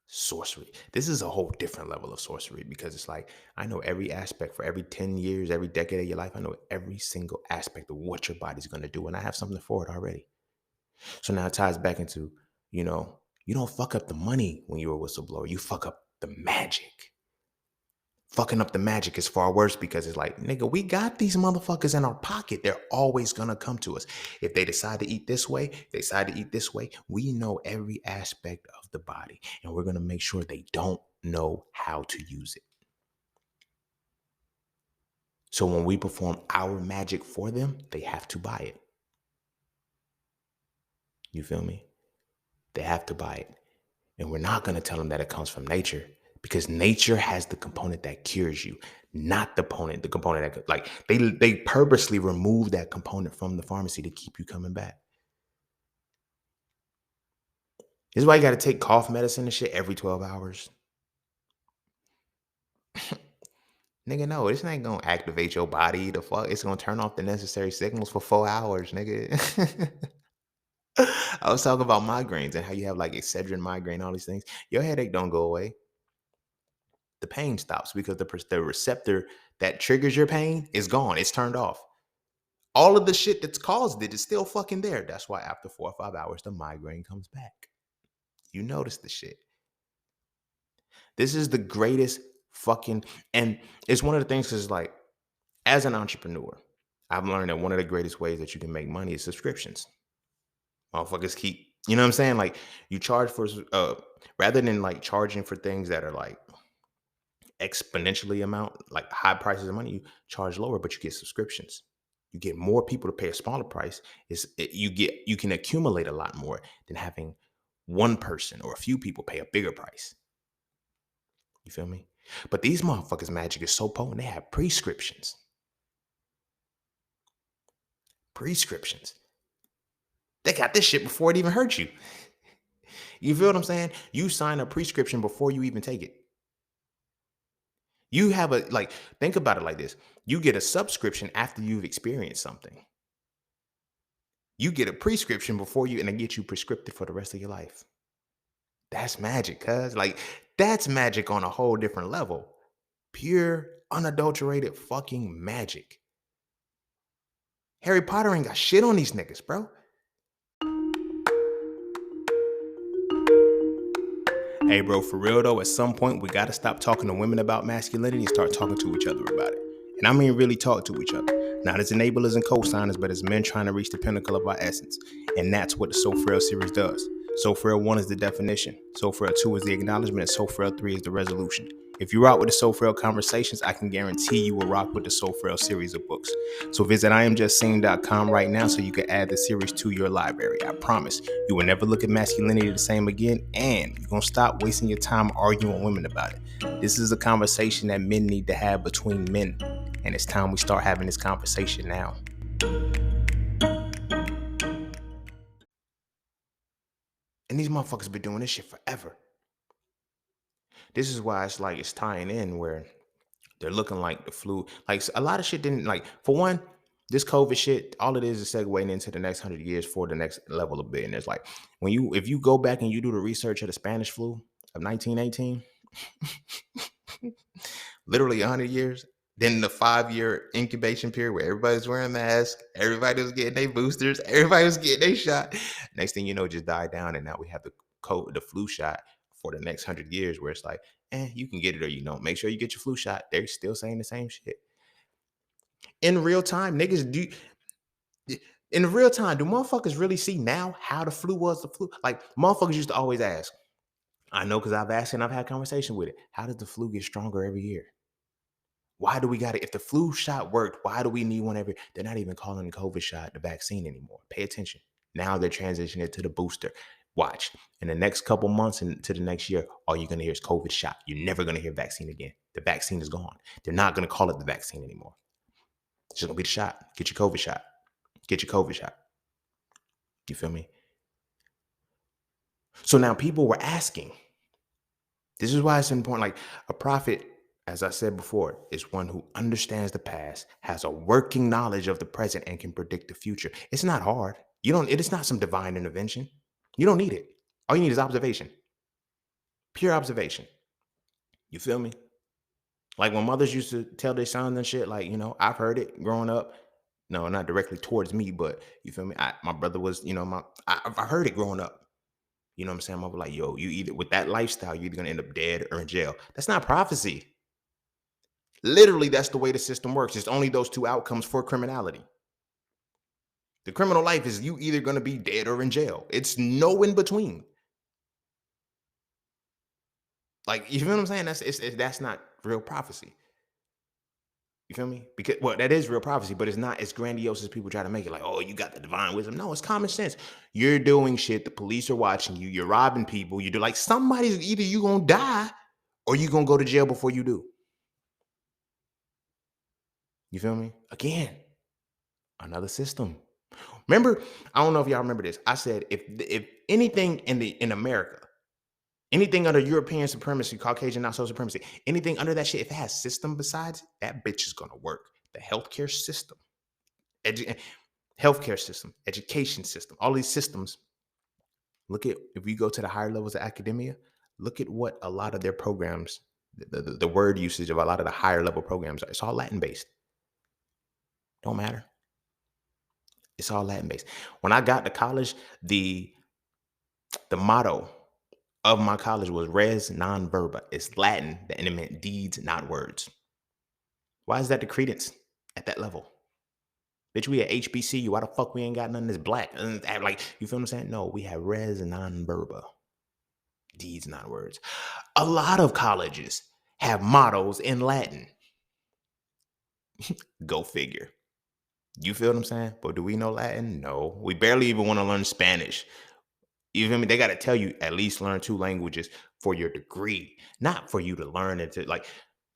Speaker 1: Sorcery. This is a whole different level of sorcery because it's like, I know every aspect for every 10 years, every decade of your life. I know every single aspect of what your body's going to do. And I have something for it already. So now it ties back into, you don't fuck up the money when you're a whistleblower. You fuck up the magic. Fucking up the magic is far worse because it's like, nigga, we got these motherfuckers in our pocket. They're always going to come to us. If they decide to eat this way, we know every aspect of the body and we're going to make sure they don't know how to use it. So when we perform our magic for them, they have to buy it. You feel me? They have to buy it. And we're not going to tell them that it comes from nature because nature has the component that cures you, not the component that, like, they purposely remove that component from the pharmacy to keep you coming back. This is why you got to take cough medicine and shit every 12 hours. Nigga, no, this ain't going to activate your body. The fuck? It's going to turn off the necessary signals for 4 hours, nigga. I was talking about migraines and how you have like Excedrin migraine, all these things. Your headache don't go away. The pain stops because the receptor that triggers your pain is gone. It's turned off. All of the shit that's caused it is still fucking there. That's why after 4 or 5 hours, the migraine comes back. You notice the shit. This is the greatest fucking, and it's one of the things because like, as an entrepreneur, I've learned that one of the greatest ways that you can make money is subscriptions. Motherfuckers keep, you know what I'm saying? Like you charge for rather than like charging for things that are like exponentially amount, like high prices of money, you charge lower, but you get subscriptions. You get more people to pay a smaller price. You can accumulate a lot more than having one person or a few people pay a bigger price. You feel me? But these motherfuckers' magic is so potent. They have prescriptions. Prescriptions. They got this shit before it even hurt you. You feel what I'm saying? You sign a prescription before you even take it. You have a like, think about it like this. You get a subscription after you've experienced something. You get a prescription before you, and they get you prescripted for the rest of your life. That's magic, cuz. Like, that's magic on a whole different level. Pure, unadulterated fucking magic. Harry Potter ain't got shit on these niggas, bro. Hey, bro, for real though, at some point we gotta stop talking to women about masculinity and start talking to each other about it. And I mean really talk to each other. Not as enablers and co-signers, but as men trying to reach the pinnacle of our essence. And that's what the So Frail series does. So Frail 1 is the definition. So Frail 2 is the acknowledgement. And So Frail 3 is the resolution. If you rock with the So Frail conversations, I can guarantee you will rock with the So Frail series of books. So visit IamJustSing.com right now so you can add the series to your library. I promise you will never look at masculinity the same again, and you're going to stop wasting your time arguing with women about it. This is a conversation that men need to have between men, and it's time we start having this conversation now. And these motherfuckers been doing this shit forever. This is why it's like it's tying in where they're looking like the flu. Like a lot of shit didn't like. For one, this COVID shit, all it is segueing into the next 100 years for the next level of billionaires. Like if you go back and you do the research of the Spanish flu of 1918, literally 100 years. Then the 5-year incubation period where everybody's wearing masks, everybody was getting their boosters, everybody was getting their shot. Next thing you know, it just died down, and now we have the flu shot for the next 100 years, where it's like, you can get it or you don't. Make sure you get your flu shot. They're still saying the same shit in real time. Niggas do. In real time, do motherfuckers really see now how the flu was the flu? Like motherfuckers used to always ask. I know because I've asked and I've had conversation with it. How does the flu get stronger every year? Why do we got it? If the flu shot worked, why do we need one every? They're not even calling the COVID shot the vaccine anymore. Pay attention. Now they're transitioning it to the booster. Watch. In the next couple months and to the next year, all you're going to hear is COVID shot. You're never going to hear vaccine again. The vaccine is gone. They're not going to call it the vaccine anymore. It's just going to be the shot. Get your COVID shot. Get your COVID shot. You feel me? So now people were asking. This is why it's important. Like a prophet, as I said before, is one who understands the past, has a working knowledge of the present, and can predict the future. It's not hard. It is not some divine intervention. You don't need it. All you need is observation. Pure observation. You feel me? Like when mothers used to tell their sons and shit, like, I've heard it growing up. No, not directly towards me, but you feel me? My brother was, I heard it growing up. You know what I'm saying? I'm like, yo, you either with that lifestyle, you're either gonna end up dead or in jail. That's not prophecy. Literally, that's the way the system works. It's only those two outcomes for criminality. The criminal life is you either gonna be dead or in jail. It's no in between. Like, you feel what I'm saying? That's not real prophecy. You feel me? Because that is real prophecy, but it's not as grandiose as people try to make it. Like, oh, you got the divine wisdom. No, it's common sense. You're doing shit. The police are watching you. You're robbing people. You do like somebody's either you gonna die or you gonna go to jail before you do. You feel me? Again, another system. Remember, I don't know if y'all remember this. I said if anything in America, anything under European supremacy, Caucasian not so supremacy, anything under that shit, if it has system besides, that bitch is gonna work. The healthcare system, healthcare system, education system, all these systems. Look at if we go to the higher levels of academia, look at what a lot of their programs, the word usage of a lot of the higher level programs are. It's all Latin based. Don't matter. It's all Latin based. When I got to college, the motto of my college was res non verba. It's Latin, and it meant deeds, not words. Why is that the credence at that level? Bitch, we at HBCU. Why the fuck we ain't got nothing that's black? Like, you feel what I'm saying? No, we have res non verba. These not words. A lot of colleges have mottos in Latin. Go figure. You feel what I'm saying? But do we know Latin? No. We barely even want to learn Spanish. You feel me? They got to tell you at least learn 2 languages for your degree, not for you to learn it to like.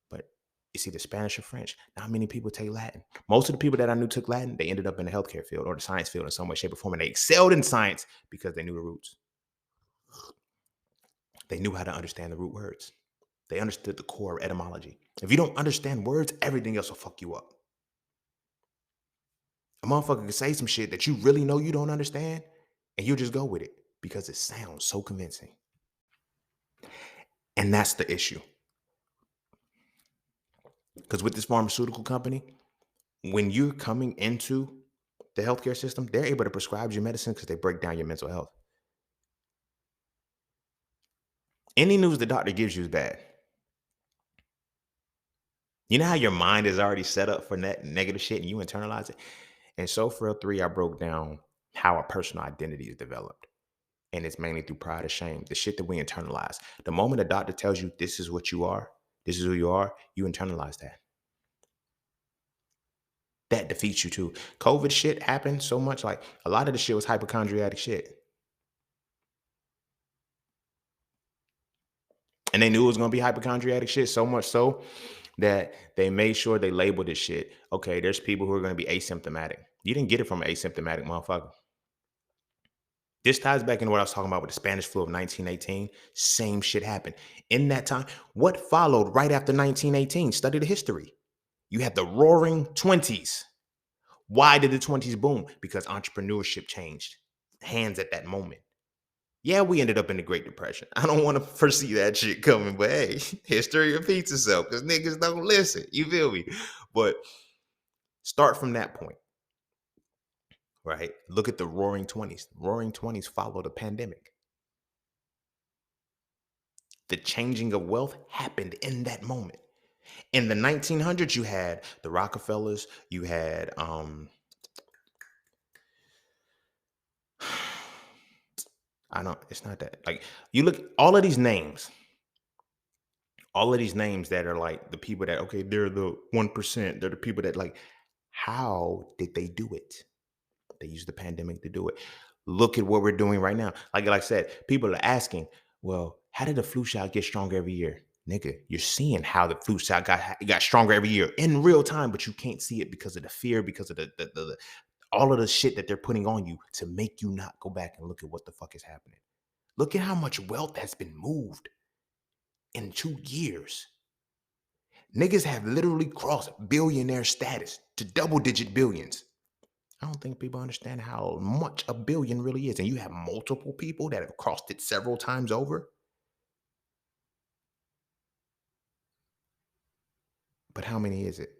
Speaker 1: But it's either Spanish or French. Not many people take Latin. Most of the people that I knew took Latin, they ended up in the healthcare field or the science field in some way, shape, or form, and they excelled in science because they knew the roots. They knew how to understand the root words. They understood the core etymology. If you don't understand words, everything else will fuck you up. A motherfucker can say some shit that you really know you don't understand, and you'll just go with it because it sounds so convincing. And that's the issue. Because with this pharmaceutical company, when you're coming into the healthcare system, they're able to prescribe you medicine because they break down your mental health. Any news the doctor gives you is bad. You know how your mind is already set up for negative shit and you internalize it? And so for L3, I broke down how a personal identity is developed. And it's mainly through pride or shame, the shit that we internalize. The moment a doctor tells you this is what you are, this is who you internalize that. That defeats you too. COVID shit happened so much. Like a lot of the shit was hypochondriatic shit. And they knew it was going to be hypochondriatic shit so much so that they made sure they labeled this shit. Okay, there's people who are going to be asymptomatic. You didn't get it from an asymptomatic motherfucker. This ties back into what I was talking about with the Spanish flu of 1918. Same shit happened. In that time, what followed right after 1918? Study the history. You had the roaring 20s. Why did the 20s boom? Because entrepreneurship changed hands at that moment. Yeah, we ended up in the Great Depression. I don't want to foresee that shit coming, but hey, history repeats itself because niggas don't listen. You feel me? But start from that point, right? Look at the roaring 20s. Roaring 20s followed a pandemic. The changing of wealth happened in that moment. In the 1900s, you had the Rockefellers, you had I don't, it's not that. Like you look all of these names that are like the people that okay, they're the 1%. They're the people that like how did they do it? They used the pandemic to do it. Look at what we're doing right now. Like I said, people are asking, well, how did the flu shot get stronger every year? Nigga, you're seeing how the flu shot got stronger every year in real time, but you can't see it because of the fear, because of the all of the shit that they're putting on you to make you not go back and look at what the fuck is happening. Look at how much wealth has been moved in 2 years. Niggas have literally crossed billionaire status to double-digit billions. I don't think people understand how much a billion really is. And you have multiple people that have crossed it several times over. But how many is it?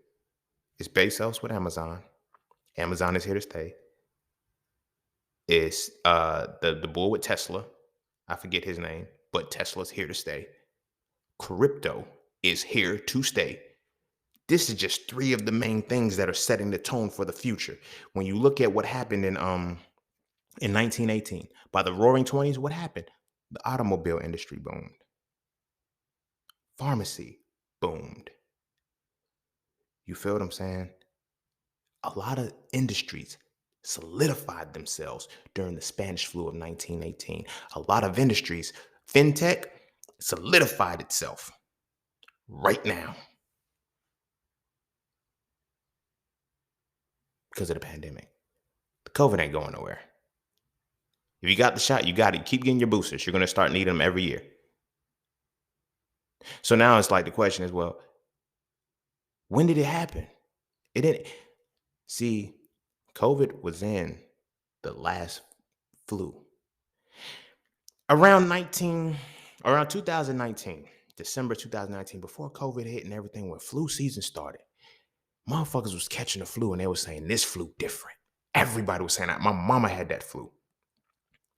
Speaker 1: It's Bezos with Amazon. Amazon is here to stay. It's the bull with Tesla. I forget his name, but Tesla's here to stay. Crypto is here to stay. This is just 3 of the main things that are setting the tone for the future. When you look at what happened in 1918, by the roaring 20s, what happened? The automobile industry boomed. Pharmacy boomed. You feel what I'm saying? A lot of industries solidified themselves during the Spanish flu of 1918. A lot of industries, fintech, solidified itself right now because of the pandemic. The COVID ain't going nowhere. If you got the shot, you got it. Keep getting your boosters. You're going to start needing them every year. So now it's like the question is, well, when did it happen? It didn't. See, COVID was in the last flu. Around 2019, December 2019, before COVID hit and everything, when flu season started, motherfuckers was catching the flu and they were saying this flu different. Everybody was saying that. My mama had that flu.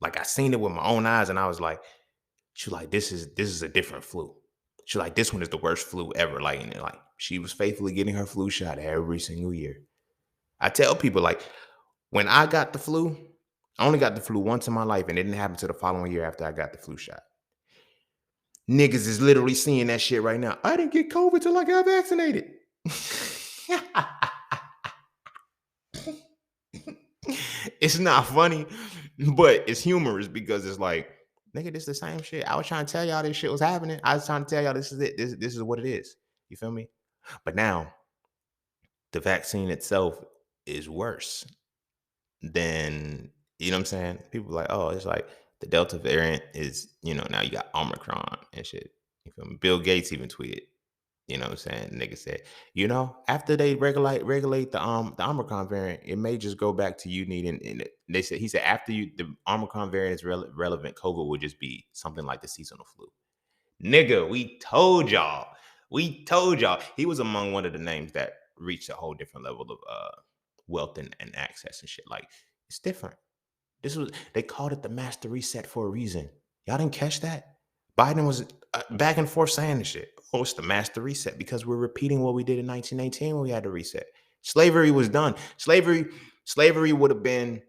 Speaker 1: Like I seen it with my own eyes and I was like, she like, this is a different flu. She like, this one is the worst flu ever. Like, and like she was faithfully getting her flu shot every single year. I tell people like when I got the flu, I only got the flu once in my life, and it didn't happen to the following year after I got the flu shot. Niggas is literally seeing that shit right now. I didn't get COVID till I got vaccinated. It's not funny, but it's humorous because it's like, nigga, this the same shit. I was trying to tell y'all this shit was happening. I was trying to tell y'all this is it. This is what it is. You feel me? But now the vaccine itself is worse than, you know what I'm saying? People are like, oh, it's like the Delta variant is, now you got Omicron and shit. You feel me? Bill Gates even tweeted. You know what I'm saying? Nigga said, after they regulate the Omicron variant, it may just go back to you needing. And he said after the Omicron variant is relevant, COVID will just be something like the seasonal flu. Nigga, we told y'all. We told y'all. He was among one of the names that reached a whole different level of wealth and access and shit. Like it's different. They called it the master reset for a reason. Y'all didn't catch that? Biden was back and forth saying this shit. Oh, it's the master reset because we're repeating what we did in 1918 when we had to reset. Slavery was done. Slavery would have been.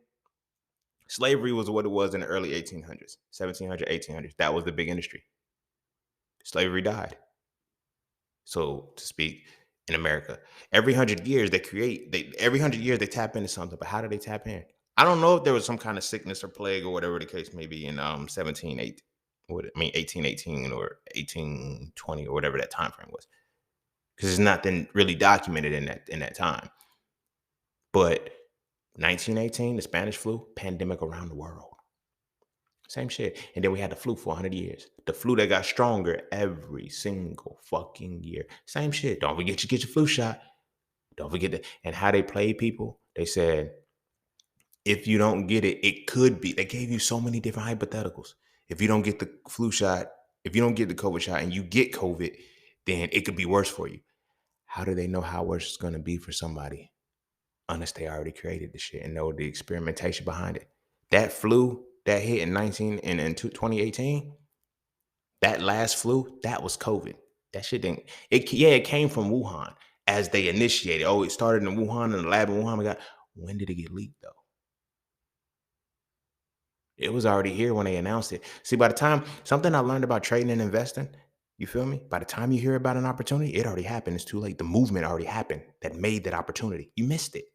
Speaker 1: Slavery was what it was in the early 1800s, 1700s, 1800s. That was the big industry. Slavery died, so to speak, in America. Every 100 years every 100 years they tap into something. But how do they tap in? I don't know if there was some kind of sickness or plague or whatever the case may be in 1818 or 1820 or whatever that time frame was, because it's nothing really documented in that time. But 1918, the Spanish flu, pandemic around the world. Same shit. And then we had the flu for 100 years. The flu that got stronger every single fucking year. Same shit. Don't forget you get your flu shot. Don't forget that. And how they played people, they said, if you don't get it, it could be. They gave you so many different hypotheticals. If you don't get the flu shot, if you don't get the COVID shot and you get COVID, then it could be worse for you. How do they know how worse it's going to be for somebody? Unless they already created the shit and know the experimentation behind it. That flu that hit in 2018, that last flu, that was COVID. That shit didn't. It came from Wuhan as they initiated. Oh, it started in Wuhan in the lab in Wuhan. When did it get leaked though? It was already here when they announced it. See, by the time something I learned about trading and investing, you feel me? By the time you hear about an opportunity, it already happened. It's too late. The movement already happened that made that opportunity. You missed it.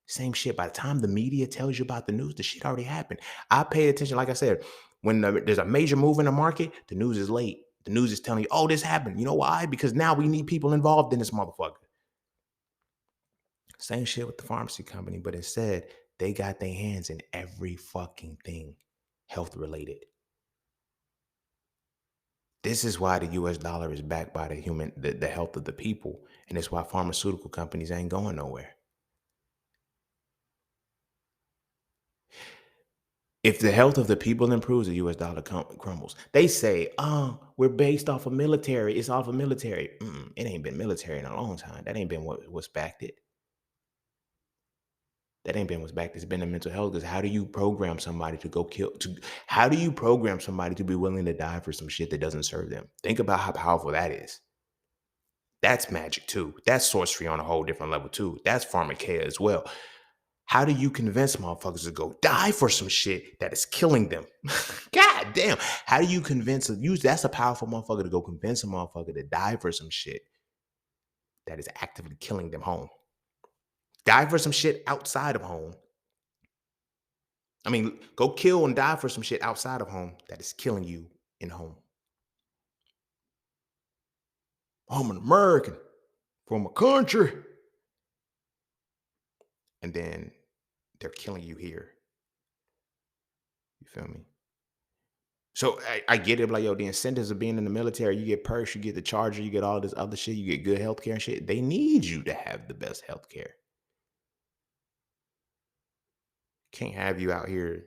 Speaker 1: Same shit. By the time the media tells you about the news, the shit already happened. I pay attention. Like I said, when there's a major move in the market, the news is late. The news is telling you, oh, this happened. You know why? Because now we need people involved in this motherfucker. Same shit with the pharmacy company, but instead, they got their hands in every fucking thing health related. This is why the US dollar is backed by the health of the people. And it's why pharmaceutical companies ain't going nowhere. If the health of the people improves, the US dollar crumbles. They say, we're based off of military. It's off of military. It ain't been military in a long time. That ain't been what's backed it. That ain't been what's backed. It's been the mental health. Because how do you program somebody to go kill? How do you program somebody to be willing to die for some shit that doesn't serve them? Think about how powerful that is. That's magic too. That's sorcery on a whole different level too. That's pharmakeia as well. How do you convince motherfuckers to go die for some shit that is killing them? God damn. How do you convince that's a powerful motherfucker to go convince a motherfucker to die for some shit that is actively killing them home. Die for some shit outside of home. I mean, go kill and die for some shit outside of home that is killing you in home. I'm an American from a country. And then they're killing you here. You feel me? So I get it. Like, yo, the incentives of being in the military, you get perks, you get the charger, you get all this other shit, you get good healthcare and shit. They need you to have the best healthcare. Can't have you out here,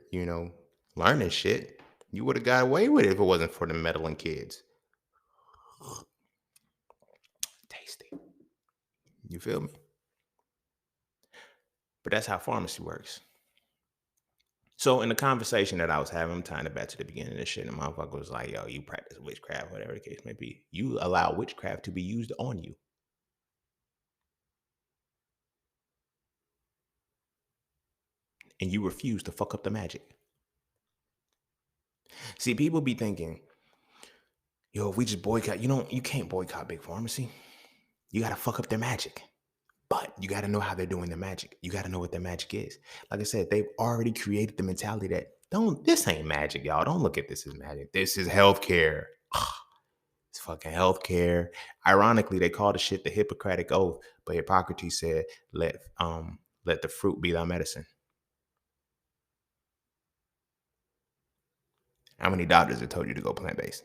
Speaker 1: learning shit. You would have got away with it if it wasn't for the meddling kids. Tasty. You feel me? But that's how pharmacy works. So in the conversation that I was having, I'm tying it back to the beginning of this shit, and the motherfucker was like, yo, you practice witchcraft, whatever the case may be. You allow witchcraft to be used on you. and you refuse to fuck up the magic. See, people be thinking, yo, if we just boycott, you can't boycott big pharmacy. You got to fuck up their magic. But you got to know how they're doing their magic. You got to know what their magic is. Like I said, they've already created the mentality that this ain't magic, y'all. Don't look at this as magic. This is healthcare. It's fucking healthcare. Ironically, they call the shit the Hippocratic Oath, but Hippocrates said, let the fruit be thy medicine. How many doctors have told you to go plant-based?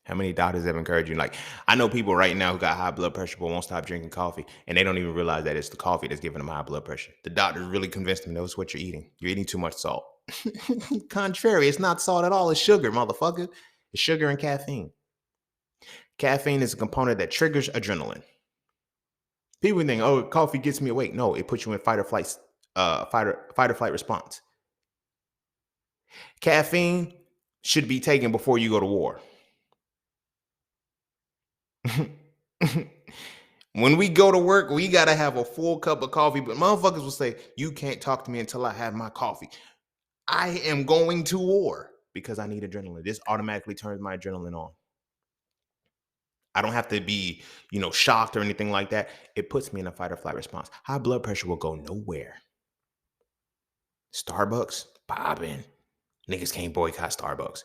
Speaker 1: How many doctors have encouraged you? Like, I know people right now who got high blood pressure but won't stop drinking coffee, and they don't even realize that it's the coffee that's giving them high blood pressure. The doctors really convinced them, knows what you're eating. You're eating too much salt. Contrary, it's not salt at all. It's sugar, motherfucker. It's sugar and caffeine. Caffeine is a component that triggers adrenaline. People think, oh, coffee gets me awake. No, it puts you in fight or flight response. Caffeine should be taken before you go to war. When we go to work, we got to have a full cup of coffee. But motherfuckers will say, you can't talk to me until I have my coffee. I am going to war because I need adrenaline. This automatically turns my adrenaline on. I don't have to be, shocked or anything like that. It puts me in a fight or flight response. High blood pressure will go nowhere. Starbucks, bobbing. Niggas can't boycott Starbucks.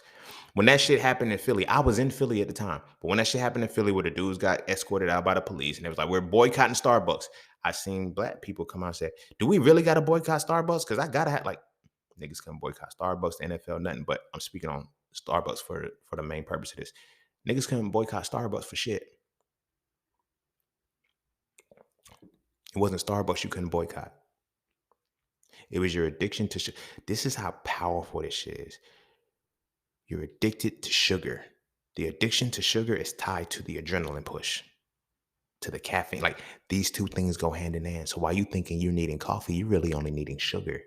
Speaker 1: When that shit happened in Philly, I was in Philly at the time. But when that shit happened in Philly where the dudes got escorted out by the police and it was like, we're boycotting Starbucks. I seen black people come out and say, do we really got to boycott Starbucks? Because I got to have, niggas couldn't boycott Starbucks, the NFL, nothing. But I'm speaking on Starbucks for the main purpose of this. Niggas couldn't boycott Starbucks for shit. It wasn't Starbucks you couldn't boycott. It was your addiction to sugar. This is how powerful this shit is. You're addicted to sugar. The addiction to sugar is tied to the adrenaline push, to the caffeine. Like, these two things go hand in hand. So while you thinking you're needing coffee, you're really only needing sugar.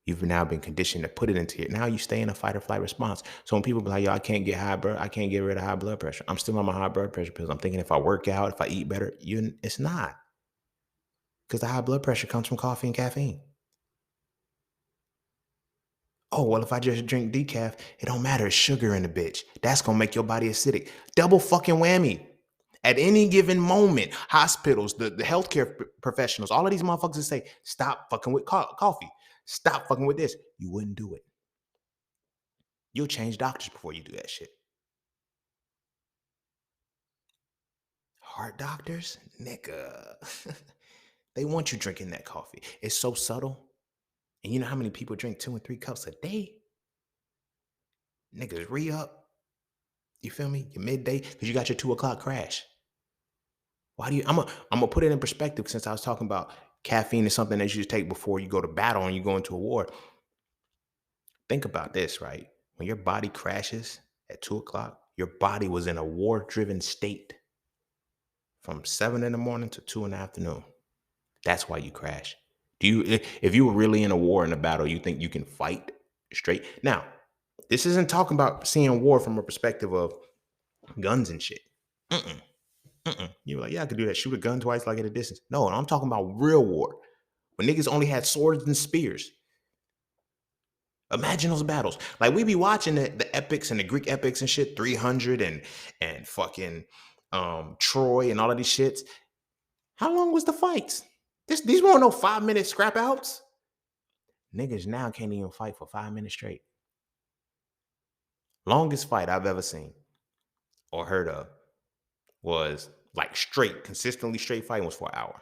Speaker 1: You've now been conditioned to put it into it. Now you stay in a fight or flight response. So when people be like, yo, I can't get I can't get rid of high blood pressure. I'm still on my high blood pressure pills. I'm thinking if I work out, if I eat better, it's not. Because the high blood pressure comes from coffee and caffeine. Oh, well, if I just drink decaf, it don't matter. It's sugar in the bitch. That's going to make your body acidic. Double fucking whammy. At any given moment, hospitals, the healthcare professionals, all of these motherfuckers say, stop fucking with coffee. Stop fucking with this. You wouldn't do it. You'll change doctors before you do that shit. Heart doctors? Nigga. They want you drinking that coffee. It's so subtle. And you know how many people drink 2 and 3 cups a day? Niggas re-up. You feel me? Your midday, because you got your 2 o'clock crash. Why do you, I'm gonna put it in perspective since I was talking about caffeine is something that you should take before you go to battle and you go into a war. Think about this, right? When your body crashes at 2 o'clock, your body was in a war-driven state from 7 in the morning to 2 in the afternoon. That's why you crash. If you were really in a war, in a battle, you think you can fight straight? Now, this isn't talking about seeing war from a perspective of guns and shit. You're like, yeah, I could do that. Shoot a gun twice, like at a distance. No, I'm talking about real war. When niggas only had swords and spears. Imagine those battles. Like, we be watching the epics and the Greek epics and shit, 300 and fucking Troy and all of these shits. How long was the fights? These weren't no 5-minute scrap outs. Niggas now can't even fight for 5 minutes straight. Longest fight I've ever seen or heard of was like consistently straight fighting was for an hour.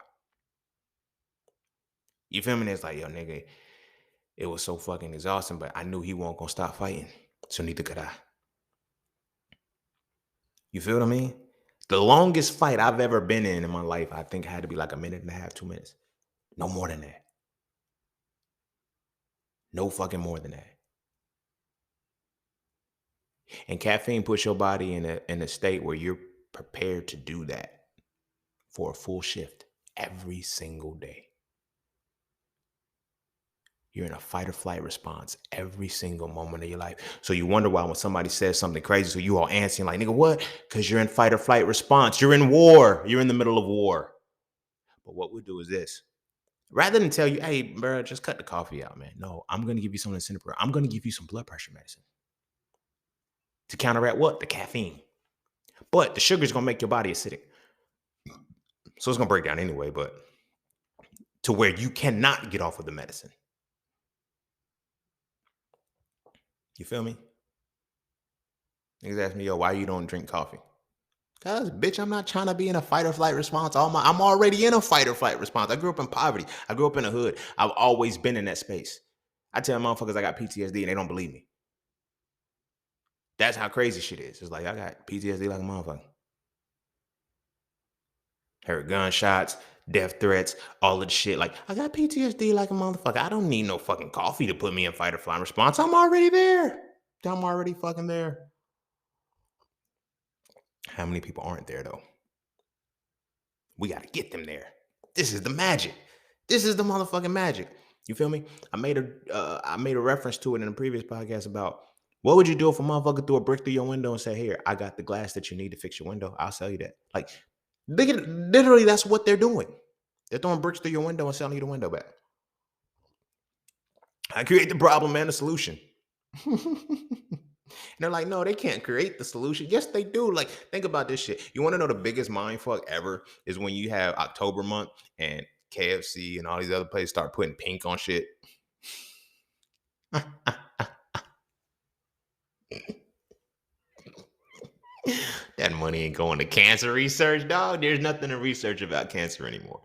Speaker 1: You feel me? It's like, yo, nigga, it was so fucking exhausting, but I knew he wasn't gonna stop fighting. So neither could I. You feel what I mean? The longest fight I've ever been in my life, I think had to be like 1.5 minutes, 2 minutes. No more than that. No fucking more than that. And caffeine puts your body in a state where you're prepared to do that for a full shift every single day. You're in a fight or flight response every single moment of your life. So you wonder why when somebody says something crazy, so you all answering like, nigga, what? Because you're in fight or flight response. You're in war. You're in the middle of war. But what we'll do is this. Rather than tell you, hey, bro, just cut the coffee out, man. No, I'm going to give you some incentive. I'm going to give you some blood pressure medicine to counteract what? The caffeine. But the sugar is going to make your body acidic. So it's going to break down anyway, but to where you cannot get off of the medicine. You feel me? Niggas ask me, yo, why you don't drink coffee? Cause bitch, I'm not trying to be in a fight or flight response. I'm already in a fight or flight response. I grew up in poverty. I grew up in a hood. I've always been in that space. I tell motherfuckers I got PTSD and they don't believe me. That's how crazy shit is. It's like I got PTSD like a motherfucker. Heard gunshots, death threats, all of the shit. Like I got PTSD like a motherfucker. I don't need no fucking coffee to put me in fight or flight response. I'm already there. I'm already fucking there. How many people aren't there though? We got to get them there. This is the magic. This is the motherfucking magic. You feel me? I made a reference to it in a previous podcast about what would you do if a motherfucker threw a brick through your window and said, "Here, I got the glass that you need to fix your window. I'll sell you that." Like, literally, that's what they're doing. They're throwing bricks through your window and selling you the window back. I create the problem and the solution. And they're like, no, they can't create the solution. Yes, they do. Like, think about this shit. You want to know the biggest mind fuck ever is when you have October month and KFC and all these other places start putting pink on shit. That money ain't going to cancer research, dog. There's nothing to research about cancer anymore.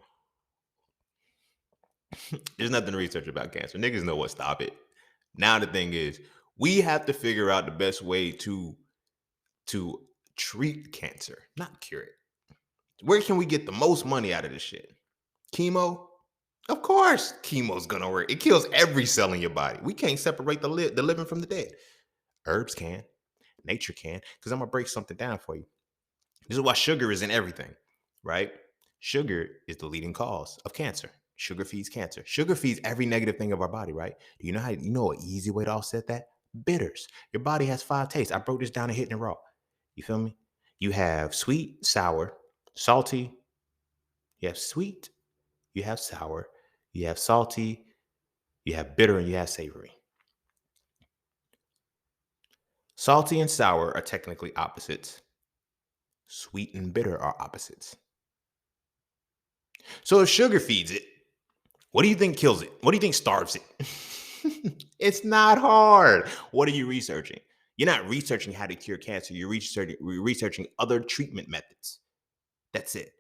Speaker 1: There's nothing to research about cancer. Niggas know what stop it. Now the thing is, we have to figure out the best way to treat cancer, not cure it. Where can we get the most money out of this shit? Chemo? Of course, chemo's gonna work. It kills every cell in your body. We can't separate the living from the dead. Herbs can, nature can. Because I'm gonna break something down for you. This is why sugar is in everything, right? Sugar is the leading cause of cancer. Sugar feeds cancer. Sugar feeds every negative thing of our body, right? Do you know an easy way to offset that? Bitters. Your body has 5 tastes. I broke this down and hitting it raw. You feel me? You have sweet, sour, salty. You have sweet, you have sour, you have salty, you have bitter, and you have savory. Salty and sour are technically opposites. Sweet and bitter are opposites. So if sugar feeds it, what do you think kills it? What do you think starves it? It's not hard. What are you researching? You're not researching how to cure cancer. You're researching other treatment methods. That's it.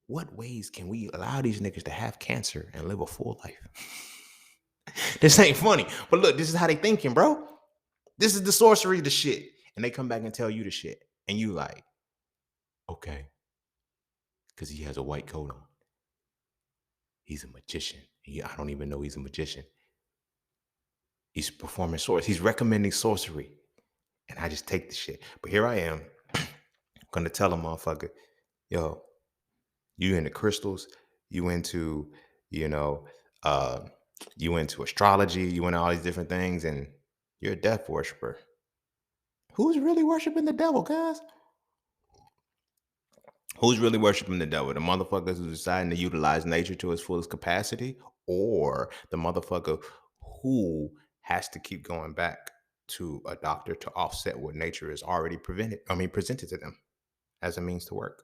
Speaker 1: What ways can we allow these niggas to have cancer and live a full life? This ain't funny. But look, this is how they thinking, bro. This is the sorcery, the shit. And they come back and tell you the shit. And you like, okay. Because he has a white coat on. He's a magician. I don't even know he's a magician. He's performing sorcery. He's recommending sorcery. And I just take the shit. But here I am. I'm going to tell a motherfucker, yo, you into crystals, you into, you into astrology, you into all these different things, and you're a death worshiper. Who's really worshiping the devil, guys? Who's really worshiping the devil? The motherfuckers who's deciding to utilize nature to its fullest capacity, or the motherfucker who has to keep going back to a doctor to offset what nature has already presented to them as a means to work?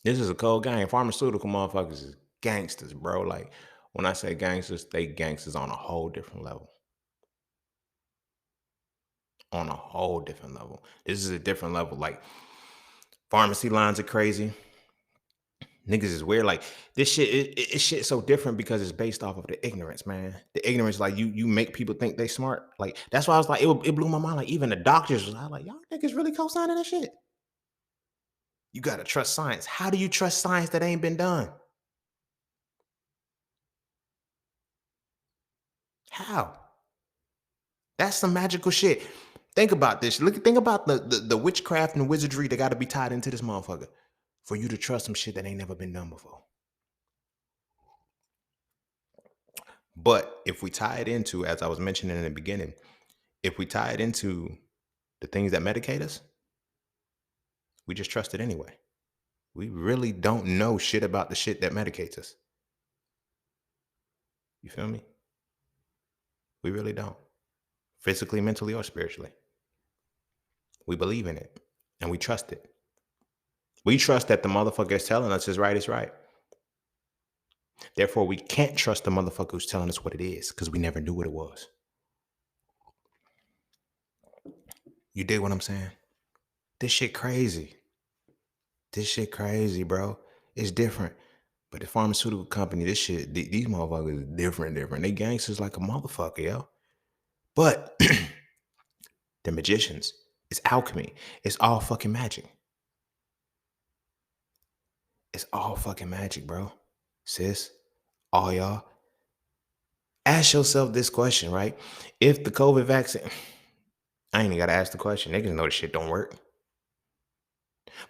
Speaker 1: This is a cold game. Pharmaceutical motherfuckers is gangsters, bro. Like, when I say gangsters, they gangsters on a whole different level. On a whole different level. This is a different level. Like, pharmacy lines are crazy. Niggas is weird. Like, this shit, it's shit so different because it's based off of the ignorance, man. The ignorance, like, you make people think they smart. Like, that's why I was like, it blew my mind. Like, even the doctors was like, y'all niggas really co-signing this shit. You gotta trust science. How do you trust science that ain't been done? How? That's some magical shit. Think about this. Think about the witchcraft and wizardry that got to be tied into this motherfucker for you to trust some shit that ain't never been done before. But if we tie it into, as I was mentioning in the beginning, if we tie it into the things that medicate us, we just trust it anyway. We really don't know shit about the shit that medicates us. You feel me? We really don't. Physically, mentally, or spiritually. We believe in it and we trust it. We trust that the motherfucker is telling us is right is right. Therefore, we can't trust the motherfucker who's telling us what it is because we never knew what it was. You dig what I'm saying? This shit crazy. This shit crazy, bro. It's different. But the pharmaceutical company, this shit, these motherfuckers is different. They gangsters like a motherfucker, yo. But they're magicians. It's alchemy. It's all fucking magic. It's all fucking magic, bro. Sis, all y'all. Ask yourself this question, right? If the COVID vaccine, I ain't even gotta ask the question. Niggas know this shit don't work.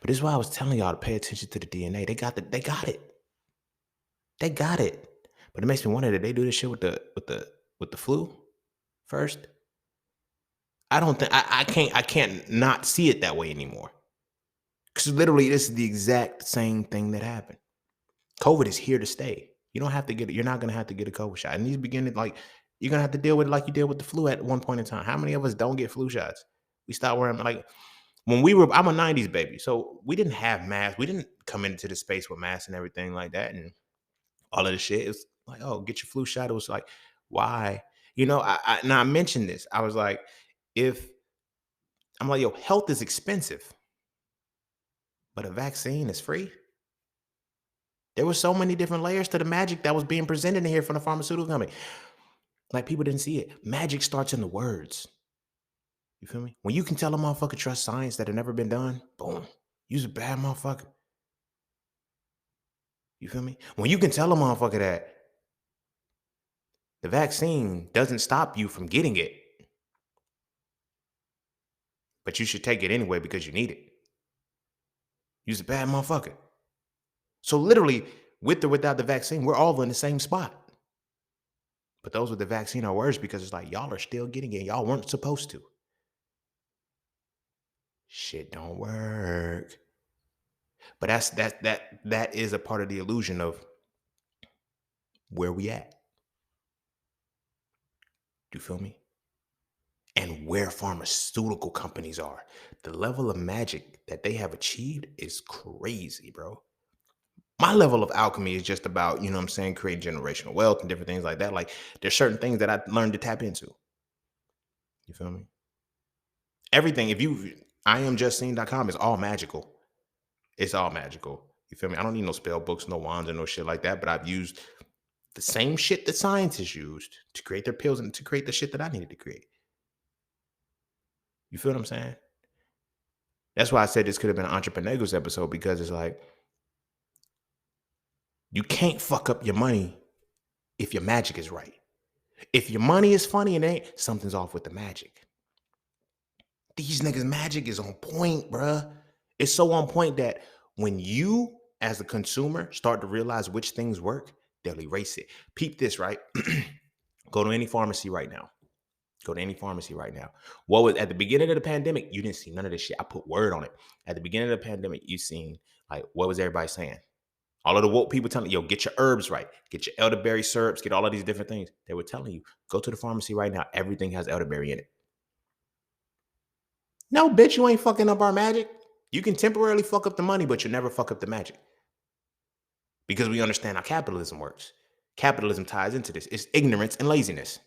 Speaker 1: But this is why I was telling y'all to pay attention to the DNA. They got it. They got it. But it makes me wonder, did they do this shit with the flu first? I don't think I can't not see it that way anymore. Because literally this is the exact same thing that happened. COVID is here to stay. You don't have to get it. You're not gonna have to get a COVID shot. And these beginning, like, you're gonna have to deal with it like you did with the flu at one point in time. How many of us don't get flu shots? We stopped wearing, like, when I'm a 90s baby. So we didn't have masks. We didn't come into the space with masks and everything like that. And all of the shit. It's like, oh, get your flu shot. It was like, why? Now I mentioned this. I was like, if I'm like, yo, health is expensive, but a vaccine is free. There were so many different layers to the magic that was being presented in here from the pharmaceutical company. Like, people didn't see it. Magic starts in the words. You feel me? When you can tell a motherfucker trust science that had never been done, boom, you's a bad motherfucker. You feel me? When you can tell a motherfucker that the vaccine doesn't stop you from getting it, but you should take it anyway because you need it, you's a bad motherfucker. So literally, with or without the vaccine, we're all in the same spot. But those with the vaccine are worse because it's like, y'all are still getting it. Y'all weren't supposed to. Shit don't work. But that is a part of the illusion of where we at. Do you feel me? And where pharmaceutical companies are. The level of magic that they have achieved is crazy, bro. My level of alchemy is just about, you know what I'm saying, creating generational wealth and different things like that. Like, there's certain things that I learned to tap into. You feel me? Everything, IamJustSeen.com is all magical. It's all magical. You feel me? I don't need no spell books, no wands, and no shit like that. But I've used the same shit that scientists used to create their pills and to create the shit that I needed to create. You feel what I'm saying? That's why I said this could have been an entrepreneurs episode, because it's like, you can't fuck up your money if your magic is right. If your money is funny and ain't, something's off with the magic. These niggas' magic is on point, bruh. It's so on point that when you, as a consumer, start to realize which things work, they'll erase it. Peep this, right? Go to any pharmacy right now. Go to any pharmacy right now. What was at the beginning of the pandemic? You didn't see none of this shit. I put word on it. At the beginning of the pandemic, you seen, like, what was everybody saying? All of the woke people telling you, yo, get your herbs right. Get your elderberry syrups. Get all of these different things. They were telling you, go to the pharmacy right now. Everything has elderberry in it. No, bitch, you ain't fucking up our magic. You can temporarily fuck up the money, but you'll never fuck up the magic. Because we understand how capitalism works. Capitalism ties into this. It's ignorance and laziness.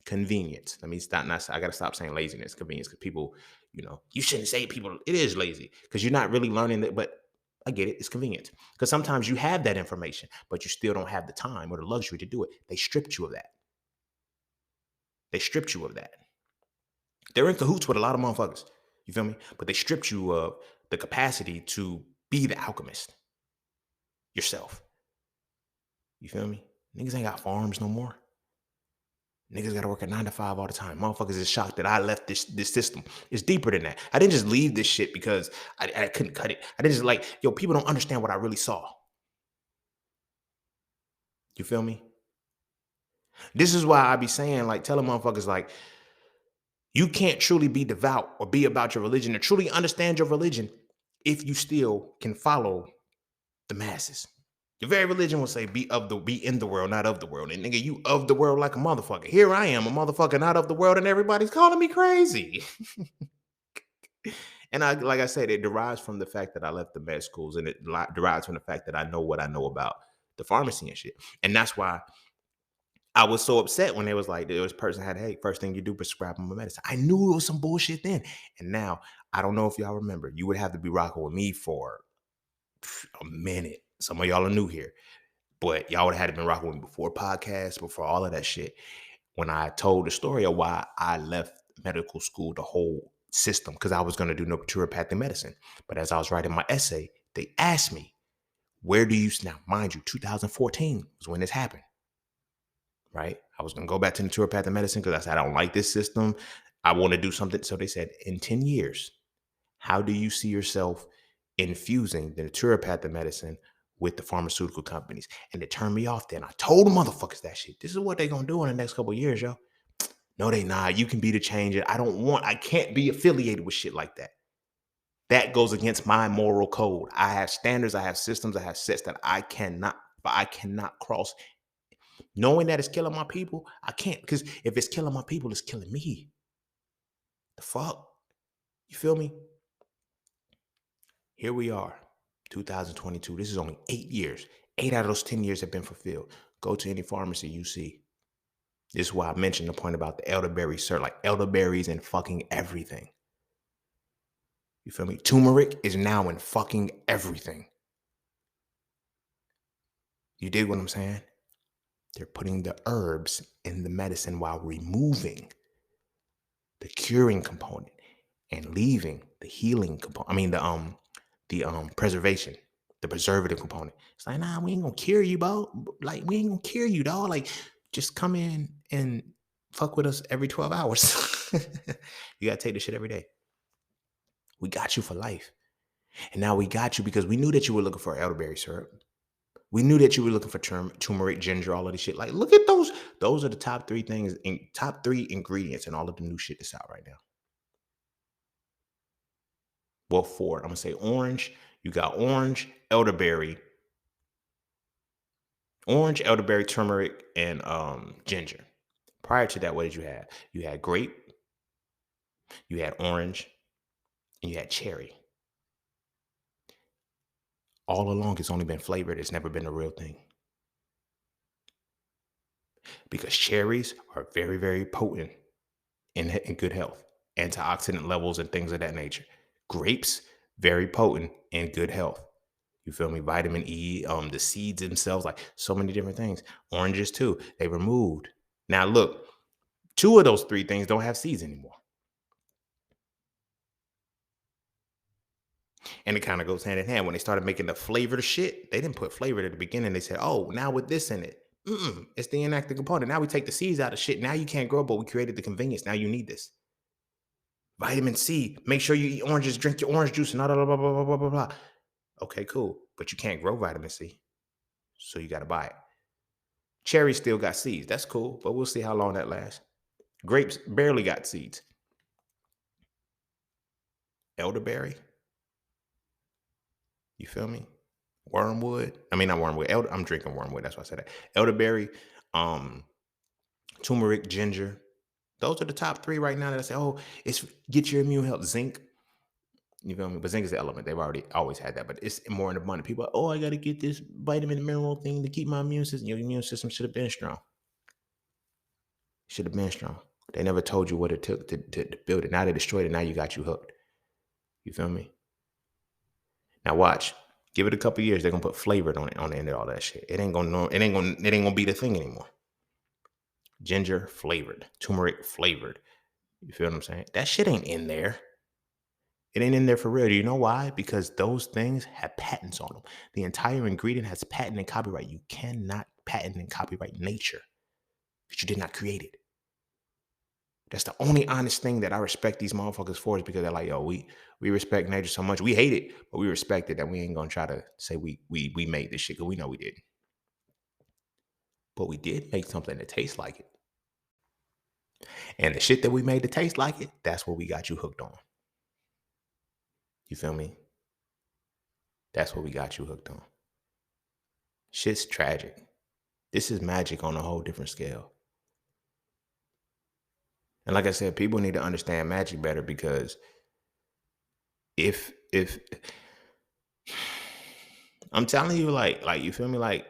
Speaker 1: Convenience. Let me stop. I got to stop saying laziness, convenience, because people, you shouldn't say people. It is lazy because you're not really learning it, but I get it. It's convenient because sometimes you have that information, but you still don't have the time or the luxury to do it. They stripped you of that. They stripped you of that. They're in cahoots with a lot of motherfuckers. You feel me? But they stripped you of the capacity to be the alchemist yourself. You feel me? Niggas ain't got farms no more. Niggas gotta work a 9 to 5 all the time. Motherfuckers is shocked that I left this system. It's deeper than that. I didn't just leave this shit because I couldn't cut it. I didn't just like, yo, people don't understand what I really saw. You feel me? This is why I be saying, like, telling motherfuckers, like, you can't truly be devout or be about your religion or truly understand your religion if you still can follow The masses. Your very religion will say be in the world, not of the world. And nigga, you of the world like a motherfucker. Here I am, a motherfucker not of the world, and everybody's calling me crazy. And like I said, it derives from the fact that I left the med schools, and it derives from the fact that I know what I know about the pharmacy and shit. And that's why I was so upset when they was like, there was person had, hey, first thing you do, prescribe them a medicine. I knew it was some bullshit then. And now, I don't know if y'all remember, you would have to be rocking with me for a minute. Some of y'all are new here, but y'all would have had to been rocking with me before podcasts, before all of that shit. When I told the story of why I left medical school, the whole system, because I was going to do naturopathic medicine. But as I was writing my essay, they asked me, where do you, now mind you, 2014 was when this happened, right? I was going to go back to naturopathic medicine because I said, I don't like this system. I want to do something. So they said, in 10 years, how do you see yourself infusing the naturopathic medicine with the pharmaceutical companies? And it turned me off then. I told the motherfuckers that shit. This is what they're going to do in the next couple of years, yo. No, they not. You can be the change. I can't be affiliated with shit like that. That goes against my moral code. I have standards, I have systems, I have sets that I cannot cross. Knowing that it's killing my people, I can't, because if it's killing my people, it's killing me. The fuck? You feel me? Here we are, 2022. This is only 8 years. 8 out of those 10 years have been fulfilled. Go to any pharmacy you see. This is why I mentioned the point about the elderberry syrup, like elderberries and fucking everything. You feel me? Turmeric is now in fucking everything. You dig what I'm saying? They're putting the herbs in the medicine while removing the curing component and leaving the healing component. I mean the preservation, the preservative component. It's like, nah, we ain't gonna cure you, bro. Like, we ain't gonna cure you, dog. Like, just come in and fuck with us every 12 hours. You gotta take this shit every day. We got you for life. And now we got you because we knew that you were looking for elderberry syrup. We knew that you were looking for turmeric, ginger, all of this shit. Like, look at those. Those are the top 3 things, top 3 ingredients in all of the new shit that's out right now. Well, 4. I'm gonna say orange. You got orange, elderberry, turmeric, and ginger. Prior to that, what did you have? You had grape, you had orange, and you had cherry. All along, it's only been flavored. It's never been a real thing. Because cherries are very, very potent in good health, antioxidant levels and things of that nature. Grapes, very potent in good health. You feel me? Vitamin E, the seeds themselves, like so many different things. Oranges too, they removed. Now look, 2 of those 3 things don't have seeds anymore. And it kind of goes hand in hand. When they started making the flavored shit, they didn't put flavor at the beginning. They said, oh, now with this in it. It's the inactive component. Now we take the seeds out of shit. Now you can't grow, but we created the convenience. Now you need this. Vitamin C, make sure you eat oranges, drink your orange juice, and blah, blah, blah, blah, blah, blah, blah. Okay, cool. But you can't grow vitamin C. So you got to buy it. Cherry still got seeds. That's cool, but we'll see how long that lasts. Grapes barely got seeds. Elderberry, you feel me? Wormwood. I mean, not wormwood. I'm drinking wormwood. That's why I said that. Elderberry, turmeric, ginger. Those are the top 3 right now that I say, oh, it's get your immune health. Zinc. You feel me? But zinc is the element. They've always had that, but it's more in abundance. People are, oh, I got to get this vitamin and mineral thing to keep my immune system. Your immune system should have been strong. Should have been strong. They never told you what it took to build it. Now they destroyed it. Now you got you hooked. You feel me? Now watch. Give it a couple years. They're gonna put flavored on the end of all that shit. It ain't gonna be the thing anymore. Ginger flavored, turmeric flavored. You feel what I'm saying? That shit ain't in there. It ain't in there for real. Do you know why? Because those things have patents on them. The entire ingredient has patent and copyright. You cannot patent and copyright nature because you did not create it. That's the only honest thing that I respect these motherfuckers for, is because they're like, yo, we respect nature so much. We hate it, but we respect it, and we ain't gonna try to say we made this shit, because we know we didn't. But we did make something that tastes like it. And the shit that we made to taste like it, that's what we got you hooked on. You feel me? That's what we got you hooked on. Shit's tragic. This is magic on a whole different scale. And like I said, people need to understand magic better, because if I'm telling you, like you feel me, like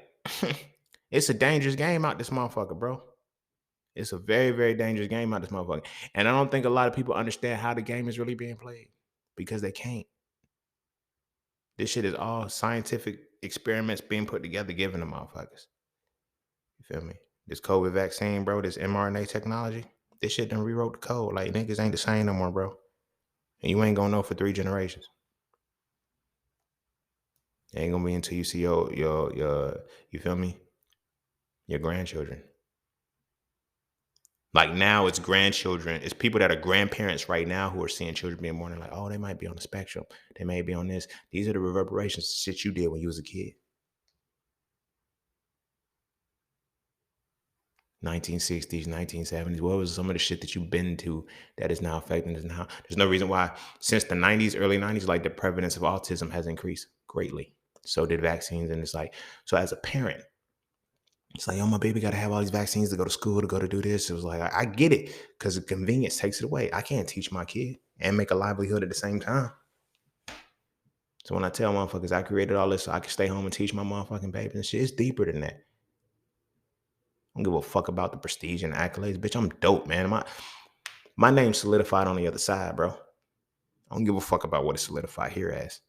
Speaker 1: it's a dangerous game out this motherfucker, bro. It's a very, very dangerous game out this motherfucker. And I don't think a lot of people understand how the game is really being played, because they can't. This shit is all scientific experiments being put together, given to motherfuckers. You feel me? This COVID vaccine, bro, this mRNA technology, this shit done rewrote the code. Like, niggas ain't the same no more, bro. And you ain't gonna know for 3 generations. It ain't gonna be until you see your you feel me? Your grandchildren. Like, now it's grandchildren. It's people that are grandparents right now who are seeing children being born. They're like, oh, they might be on the spectrum. They may be on this. These are the reverberations of shit you did when you was a kid. 1960s, 1970s. What was some of the shit that you've been to that is now affecting us now? There's no reason why since the 90s, early 90s, like, the prevalence of autism has increased greatly. So did vaccines. And it's like, so as a parent, it's like, oh, my baby got to have all these vaccines to go to school, to go to do this. It was like, I get it, because the convenience takes it away. I can't teach my kid and make a livelihood at the same time. So when I tell motherfuckers I created all this so I can stay home and teach my motherfucking baby and shit, it's deeper than that. I don't give a fuck about the prestige and accolades. Bitch, I'm dope, man. My name's solidified on the other side, bro. I don't give a fuck about what it's solidified here as.